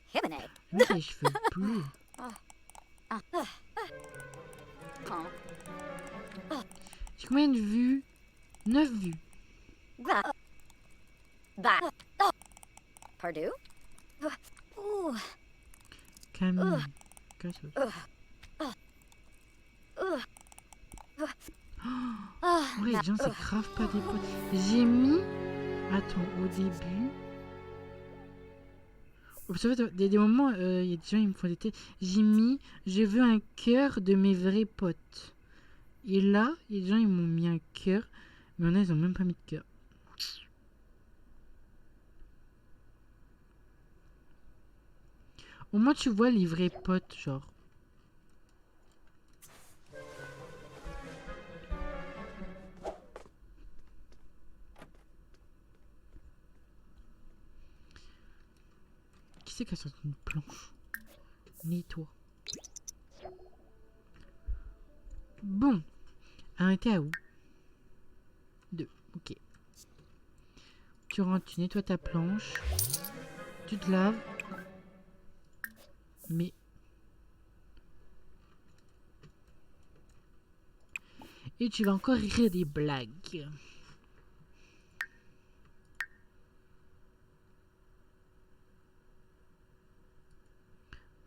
Hibine. Lui, il a les cheveux bleus. J'ai combien de vues? 9 vues. Pardon? Ooh. Camille. Casse-le. Ouais, les gens, c'est grave pas des potes. J'ai mis... Attends, au début... Vous savez, il y a des moments, il y a des gens, ils me font des têtes. J'ai mis... Je veux un cœur de mes vrais potes. Et là, il y a des gens, ils m'ont mis un cœur. Mais il y en a, ils ont même pas mis de cœur. Au moins, tu vois les vrais potes, genre. Qui c'est qui a sorti une planche? Ni toi. Bon. Arrêtez à où? 2. Ok. Tu rentres, tu nettoies ta planche. Tu te laves. Mais... Et tu vas encore rire des blagues.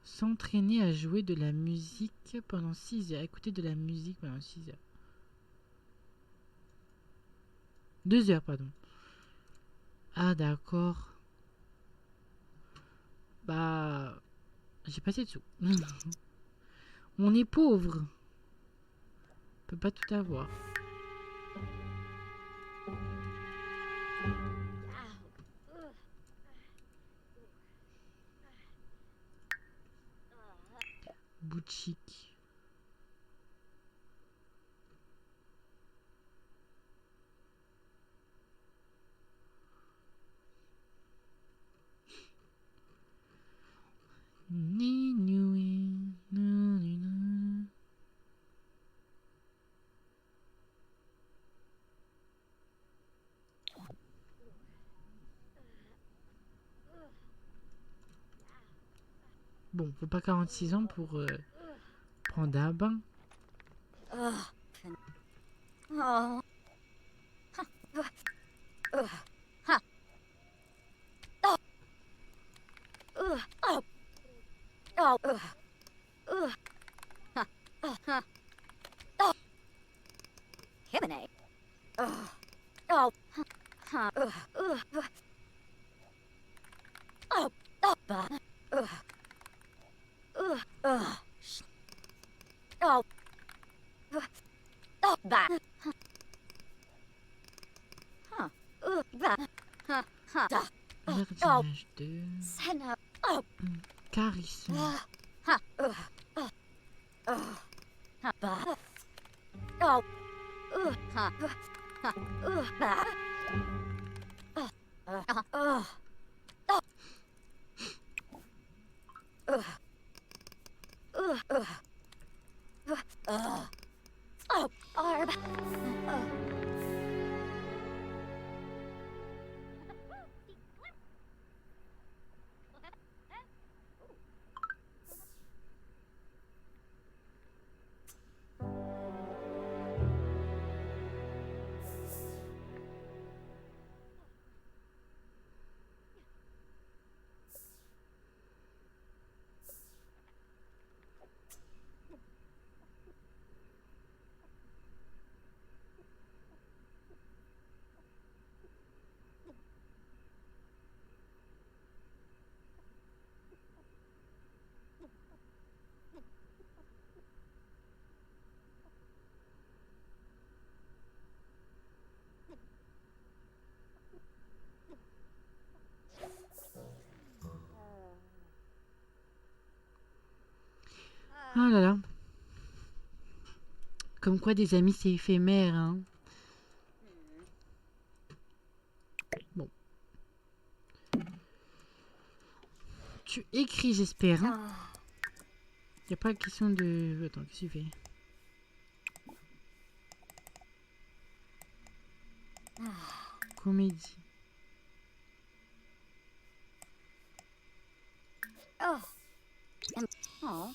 S'entraîner à jouer de la musique pendant 6 heures. Écouter de la musique pendant 6 heures. 2 heures, pardon. Ah, d'accord. Bah... J'ai pas assez de sous. On est pauvre. On peut pas tout avoir. Boutique. Bon, faut pas 46 ans pour prendre un bain. Ugh. Oh. Huh. Oh. Oh. Oh. Huh. Huh. Oh. Hibine. Oh. Huh. Oh. Oh. Bah. Oh. Oh. Bah. Huh. Bah. Huh. Huh. Da. Jardinage de... Senna. Oh. Charisme. Huh. Bah. Oh. Huh. Bah. Oh, Arb. Oh là là. Comme quoi des amis c'est éphémère, hein. Bon. Tu écris, j'espère, hein. Y a pas question de... Attends, qu'est-ce que tu fais? Comédie. Oh. Oh.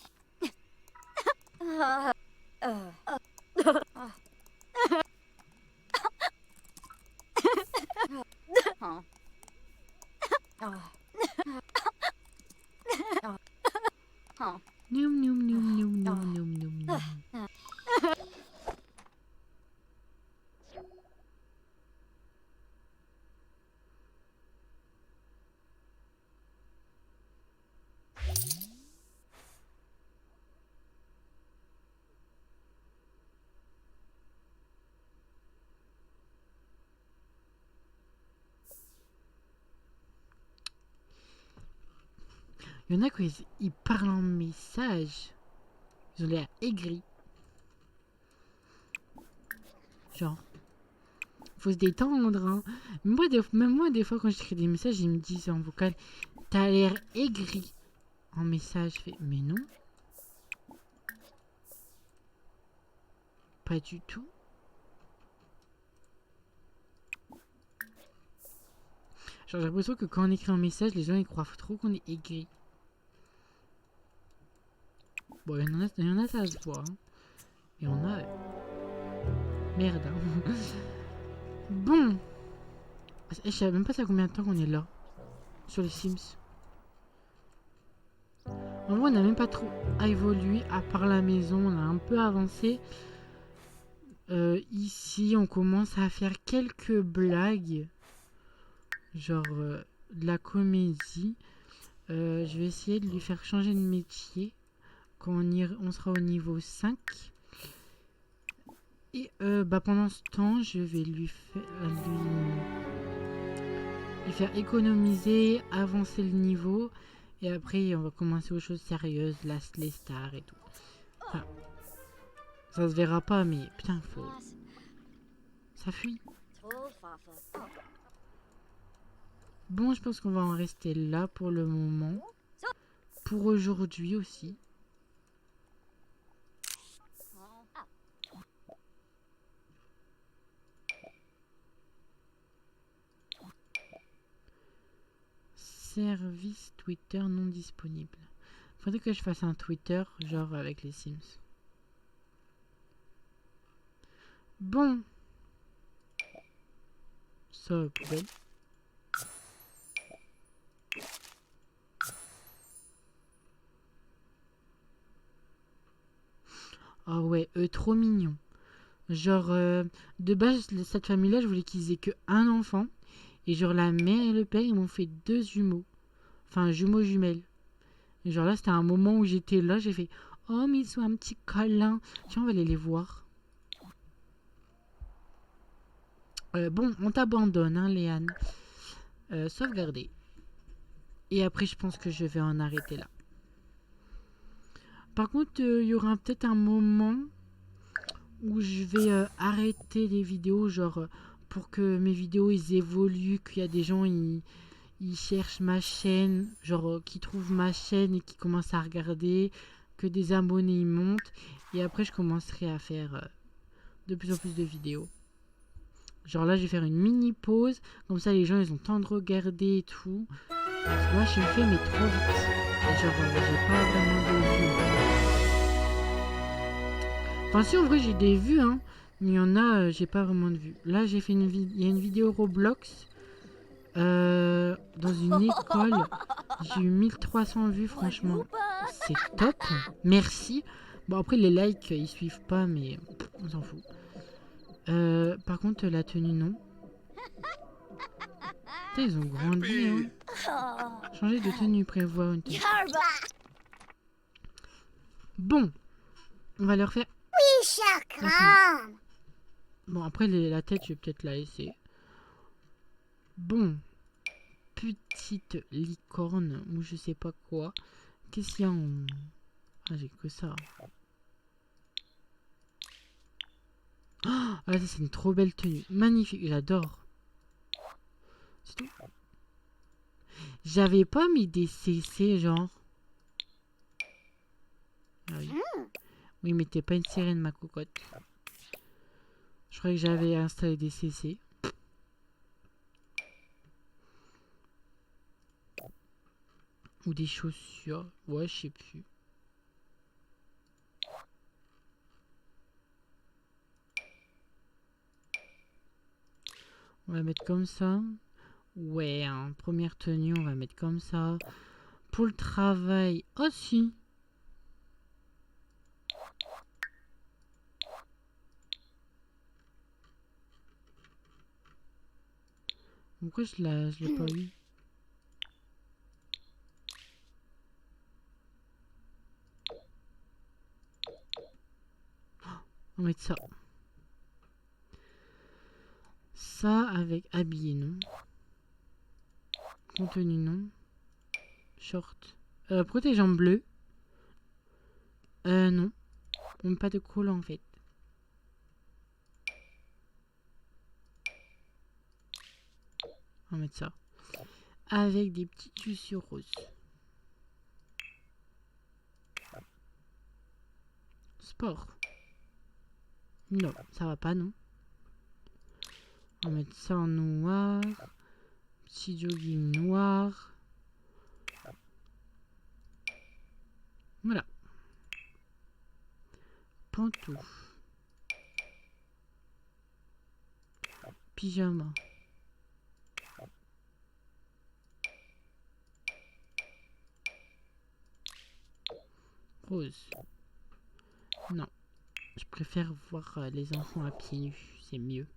Noum, noum, noum, noum, noum, noum, noum, noum. Il y en a quand ils parlent en message. Ils ont l'air aigris. Genre, faut se détendre, hein. Même moi, des fois, quand j'écris des messages, ils me disent en vocal, t'as l'air aigri. En message, je fais, mais non. Pas du tout. Genre, j'ai l'impression que quand on écrit un message, les gens ils croient trop qu'on est aigri. Bon, il y en a ça se voit. Hein. Et on a... Merde. Hein. Bon. Je savais même pas ça combien de temps qu'on est là. Sur les Sims. En vrai, on n'a même pas trop évolué. À part la maison, on a un peu avancé. Ici, on commence à faire quelques blagues. Genre de la comédie. Je vais essayer de lui faire changer de métier. Quand on sera au niveau 5. Et pendant ce temps, je vais lui faire économiser, avancer le niveau. Et après, on va commencer aux choses sérieuses, les stars et tout. Enfin, ça se verra pas, mais putain, faut... Ça fuit. Bon, je pense qu'on va en rester là pour le moment. Pour aujourd'hui aussi. Service Twitter non disponible. Faudrait que je fasse un Twitter, genre avec les Sims. Bon. Ça, poubelle. Ah ouais, trop mignon. Genre, de base, cette famille-là, je voulais qu'ils aient que un enfant. Et genre, la mère et le père, ils m'ont fait 2 jumeaux. Enfin, jumeaux jumelles. Et genre là, c'était un moment où j'étais là, j'ai fait oh, mais ils sont un petit câlin. Tiens, on va aller les voir. Bon, on t'abandonne, hein, Léane. Sauvegarder. Et après, je pense que je vais en arrêter là. Par contre, il y aura peut-être un moment où je vais arrêter les vidéos, genre pour que mes vidéos ils évoluent, qu'il y a des gens ils cherchent ma chaîne, genre qui trouvent ma chaîne et qui commencent à regarder, que des abonnés ils montent, et après je commencerai à faire de plus en plus de vidéos. Genre là je vais faire une mini pause, comme ça les gens ils ont le temps de regarder et tout. Parce que moi je me fais mais trop vite. Et genre j'ai pas vraiment de vues. Enfin si en vrai j'ai des vues hein, mais il y en a j'ai pas vraiment de vues. Là j'ai fait il y a une vidéo Roblox dans une école. J'ai eu 1300 vues franchement. C'est top. Merci. Bon après les likes ils suivent pas mais on s'en fout. Par contre la tenue non. Putain, ils ont grandi hein. Changer de tenue, prévoir une tenue. Bon, on va leur faire. Bon, après la tête, je vais peut-être la laisser. Bon, petite licorne ou je sais pas quoi. Qu'est-ce qu'il y a en. Ah, j'ai que ça. Ah, ça, c'est une trop belle tenue. Magnifique, j'adore. C'est tout. J'avais pas mis des CC, genre. Ah oui. Oui, mais t'es pas une sirène, ma cocotte. Je croyais que j'avais installé des CC. Ou des chaussures. Ouais, je sais plus. On va mettre comme ça. Ouais, hein, première tenue, on va mettre comme ça. Pour le travail aussi. Pourquoi je l'ai pas eu? On va mettre ça. Ça avec habillé, non? Contenu, non? Short. Pourquoi tes jambes bleues? Non. On met pas de collant en fait. On va mettre ça. Avec des petites chaussures roses. Sport. Non, ça va pas, non. On va mettre ça en noir. Petit jogging noir. Voilà. Pantoufles. Pyjama. Rose. Non. Je préfère voir les enfants à pieds nus. C'est mieux.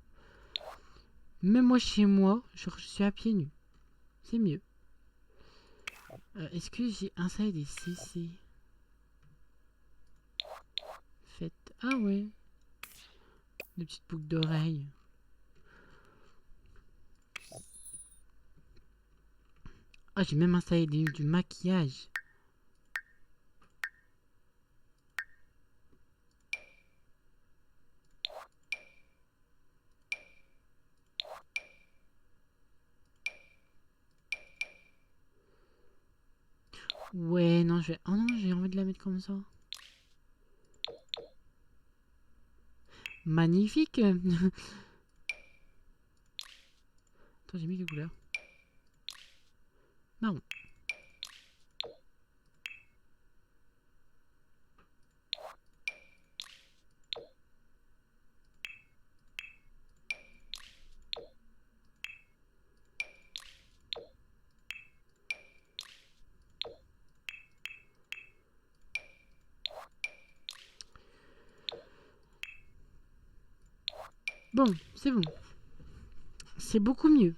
Même moi chez moi, genre, je suis à pieds nus. C'est mieux. Est-ce que j'ai installé des CC? Faites. Ah ouais. Des petites boucles d'oreilles. Ah, j'ai même installé du maquillage. Ouais, non, je vais. Oh non, j'ai envie de la mettre comme ça. Magnifique. Attends, j'ai mis quelle couleur? Marron. Bon, c'est bon. C'est beaucoup mieux.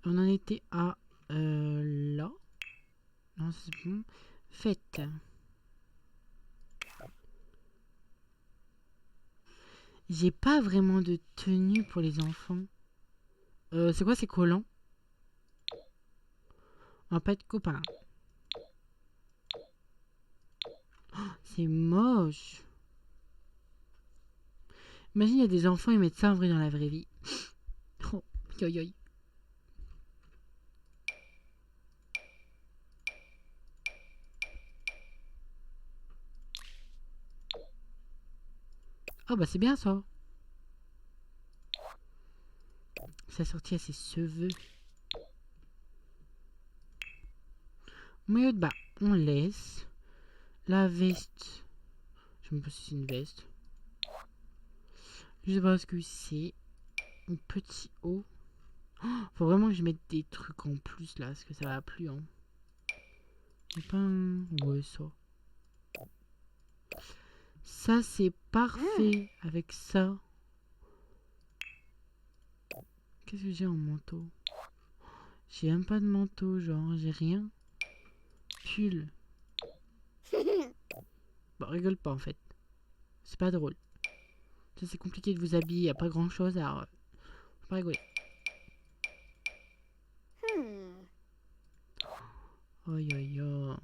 On en était à là. Non, c'est bon. Fête. J'ai pas vraiment de tenue pour les enfants. C'est quoi ces collants? On va pas être copains. Oh, c'est moche. Imagine, il y a des enfants, ils mettent ça en vrai dans la vraie vie. Oh, yoï yoï. Oh bah c'est bien ça. Ça sortit à ses cheveux. Maillot de bain, on laisse. La veste. Je sais même pas si c'est une veste. Je sais pas ce que c'est. Un petit haut. Oh, faut vraiment que je mette des trucs en plus là, parce que ça va plus. Hein. J'ai pas un... Ouais, ça. Ça, c'est parfait avec ça. Qu'est-ce que j'ai en manteau? J'ai même pas de manteau, genre, j'ai rien. Pull. Bon, rigole pas en fait. C'est pas drôle. Ça, c'est compliqué de vous habiller, y a pas grand chose, alors. Faut pas rigoler. Aïe aïe aïe.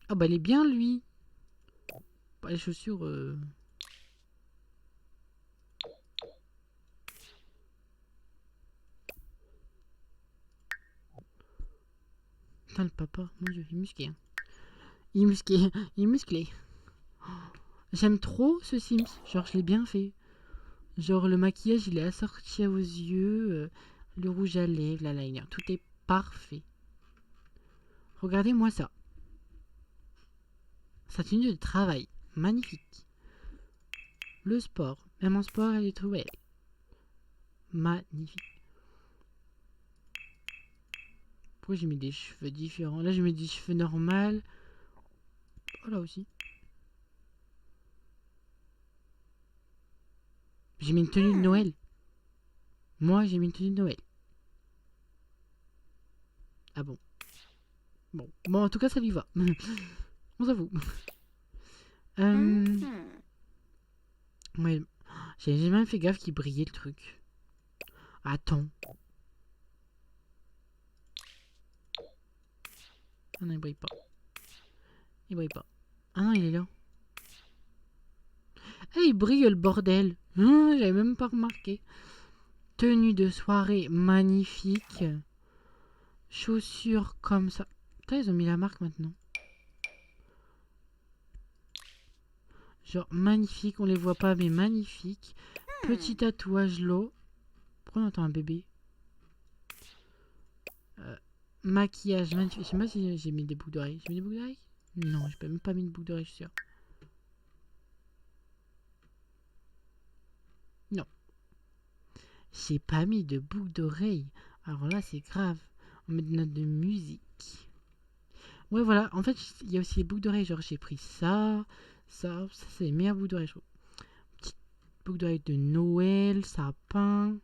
Ah bah, il est bien lui. Bah, les chaussures. Putain, le papa, mon dieu, il est musclé. Hein. Il est musclé, il est musclé. J'aime trop ce Sims, genre je l'ai bien fait. Genre le maquillage il est assorti à vos yeux, le rouge à lèvres, la liner, tout est parfait. Regardez-moi ça. Sa tenue de travail, magnifique. Le sport, même en sport elle est trop belle. Magnifique. Pourquoi j'ai mis des cheveux différents? Là j'ai mis des cheveux normaux. Oh là aussi. J'ai mis une tenue de Noël. Moi, j'ai mis une tenue de Noël. Ah bon. Bon, en tout cas, ça lui va. On s'avoue. Ouais, j'ai même fait gaffe qu'il brillait le truc. Attends. Ah non, il brille pas. Il brille pas. Ah non, il est là. Ah, il brille le bordel. J'avais même pas remarqué. Tenue de soirée magnifique. Chaussures comme ça. Putain, ils ont mis la marque maintenant. Genre magnifique, on les voit pas, mais magnifique. Petit tatouage là. Pourquoi on entend un bébé? Maquillage magnifique. Je sais pas si j'ai mis des boucles d'oreilles. J'ai mis des boucles d'oreilles? Non, j'ai même pas mis de boucles d'oreilles, je suis sûr. Non. J'ai pas mis de boucles d'oreilles. Alors là, c'est grave. On met des notes de musique. Ouais, voilà. En fait, il y a aussi les boucles d'oreilles. Genre, j'ai pris ça. Ça, c'est les meilleures boucles d'oreilles, je trouve. Petite boucle d'oreilles de Noël, sapin.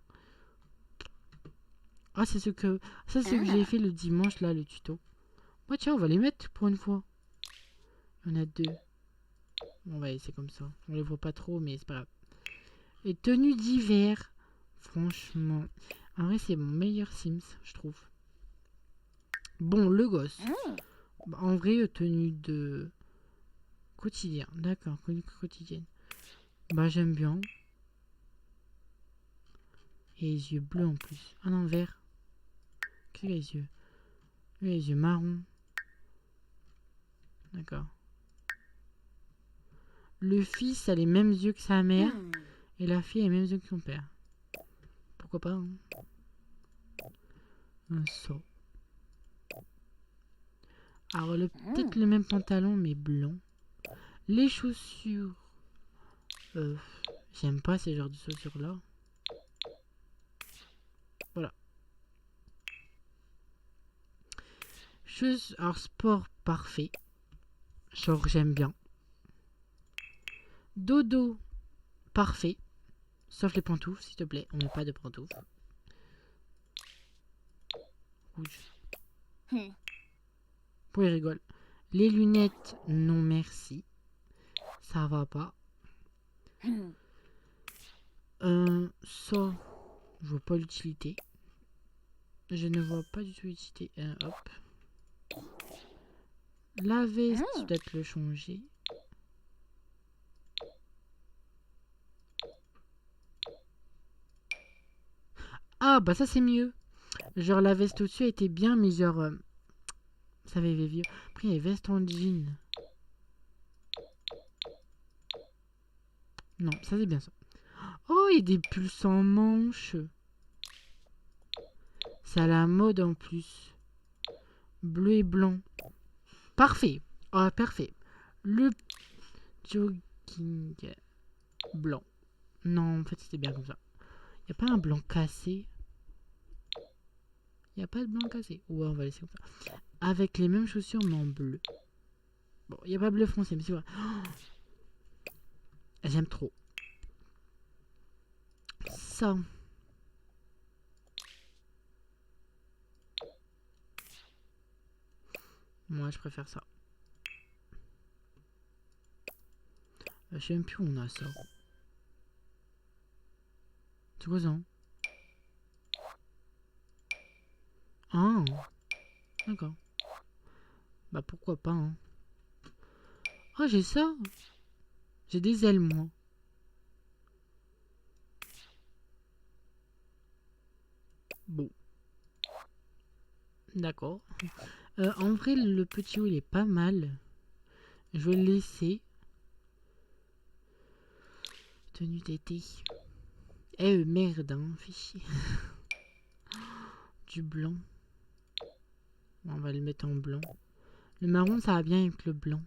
Ah, c'est ce que. Ça, c'est ce que j'ai fait le dimanche, là, le tuto. Ouais, tiens, on va les mettre pour une fois. Il y en a deux. On va essayer comme ça. On les voit pas trop, mais c'est pas grave. Et tenue d'hiver. Franchement. En vrai, c'est mon meilleur Sims, je trouve. Bon, le gosse. Bah, en vrai, tenue de quotidien. D'accord, tenue quotidienne. Bah, j'aime bien. Et les yeux bleus en plus. Ah non, vert. Qu'est-ce qu'il y a les yeux? Les yeux marrons. D'accord. Le fils a les mêmes yeux que sa mère. Et la fille a les mêmes yeux que son père. Pourquoi pas, hein? Un saut. Alors, peut-être le même pantalon, mais blanc. Les chaussures. J'aime pas ces genres de chaussures-là. Voilà. Alors, sport parfait. Genre, j'aime bien. Dodo, parfait. Sauf les pantoufles, s'il te plaît. On met pas de pantoufles. Rouge. Pourquoi il rigole? Les lunettes, non merci. Ça va pas. Ça, je vois pas l'utilité. Je ne vois pas du tout l'utilité. Hop. La veste, je vais peut-être le changer. Ah, bah ça c'est mieux. Genre la veste au-dessus était bien, mais genre... ça avait vieux. Après, il y a les vestes en jean. Non, ça c'est bien ça. Oh, il y a des pulls sans manches. C'est à la mode en plus. Bleu et blanc. Parfait. Oh, parfait. Le jogging blanc. Non, en fait, c'était bien comme ça. Il n'y a pas un blanc cassé. Il n'y a pas de blanc cassé. Ouais, on va laisser comme ça. Avec les mêmes chaussures, mais en bleu. Bon, il n'y a pas bleu foncé, mais c'est vrai. Oh, j'aime trop. Ça. Moi, je préfère ça. Je sais même plus où on a ça. C'est quoi ça? Ah, d'accord. Bah pourquoi pas, hein. Ah, j'ai ça. J'ai des ailes, moi. Bon. D'accord. En vrai, le petit haut, il est pas mal. Je vais le laisser. Tenue d'été. Merde, hein, fais chier. Du blanc. On va le mettre en blanc. Le marron, ça va bien avec le blanc.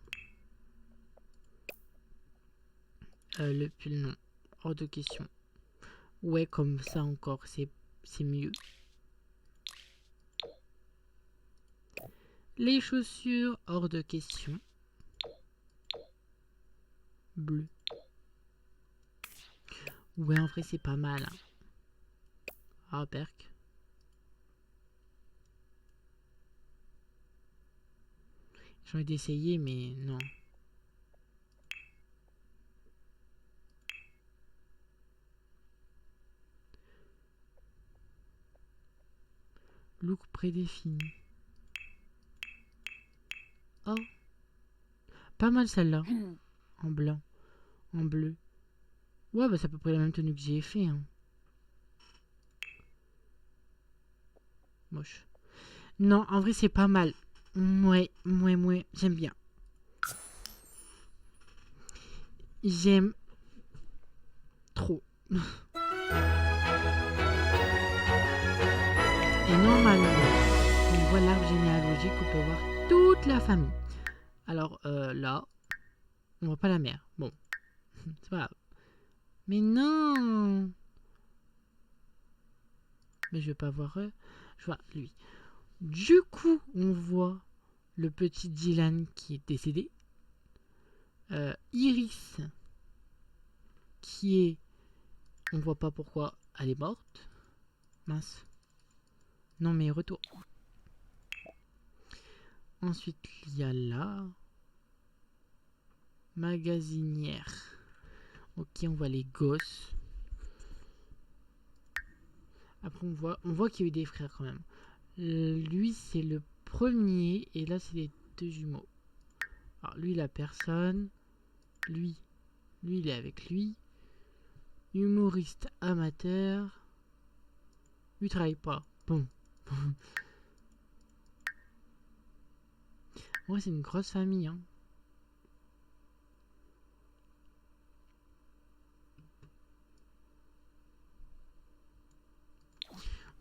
Le pull, non. Hors de question. Ouais, comme ça encore, c'est mieux. Les chaussures, hors de question. Bleu. Ouais, en vrai, c'est pas mal. Hein. Ah, perc. J'ai envie d'essayer, mais non. Look prédéfini. Oh. Pas mal celle-là. En blanc. En bleu. Ouais, bah c'est à peu près la même tenue que j'ai fait. Hein. Moche. Non, en vrai, c'est pas mal. Ouais, j'aime bien. J'aime trop. Et normalement, on voit l'arbre généalogique, on peut voir toute la famille. Alors là, on voit pas la mère. Bon, c'est pas grave. Mais non. Mais je vais pas voir eux. Je vois lui. Du coup, on voit le petit Dylan qui est décédé. Iris, qui est... on voit pas pourquoi elle est morte. Mince. Non mais retour. Ensuite, il y a là... magasinière. Ok, on voit les gosses. Après, on voit qu'il y a eu des frères quand même. Lui, c'est le premier. Et là, c'est les deux jumeaux. Alors, lui, la personne. Lui, il est avec lui. Humoriste amateur. Lui, travaille pas. Bon. Ouais, c'est une grosse famille, hein.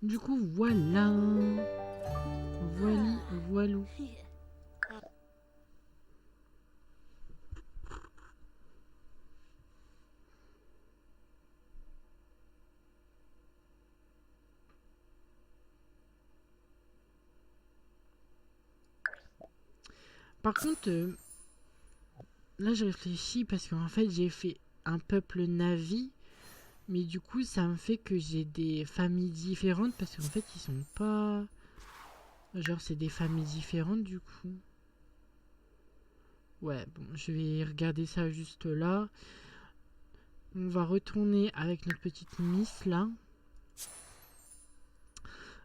Du coup, voilà. Voilou. Par contre, là je réfléchis parce qu'en fait j'ai fait un peuple Navi, mais du coup ça me fait que j'ai des familles différentes parce qu'en fait ils sont pas... Genre c'est des familles différentes du coup. Ouais, bon, je vais regarder ça juste là. On va retourner avec notre petite Miss là.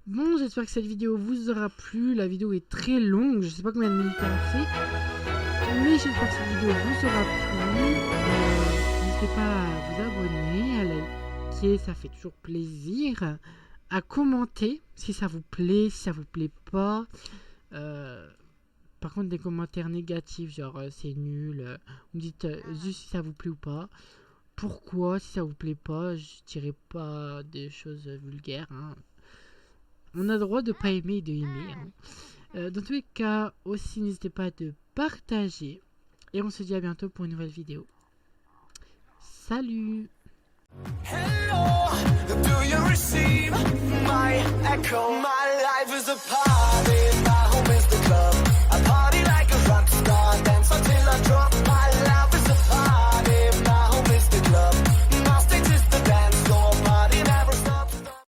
Bon, j'espère que cette vidéo vous aura plu. La vidéo est très longue, je sais pas combien de minutes elle a fait. Mais j'espère que cette vidéo vous aura plu. N'hésitez pas à vous abonner, à liker, ça fait toujours plaisir. À commenter si ça vous plaît, si ça vous plaît pas. Par contre, des commentaires négatifs, genre c'est nul, vous me dites juste si ça vous plaît ou pas. Pourquoi, si ça vous plaît pas, je dirais pas des choses vulgaires. Hein. On a le droit de pas aimer et de aimer. Hein. Dans tous les cas, aussi, n'hésitez pas à partager. Et on se dit à bientôt pour une nouvelle vidéo. Salut! Hello, do you receive my echo? My life is a part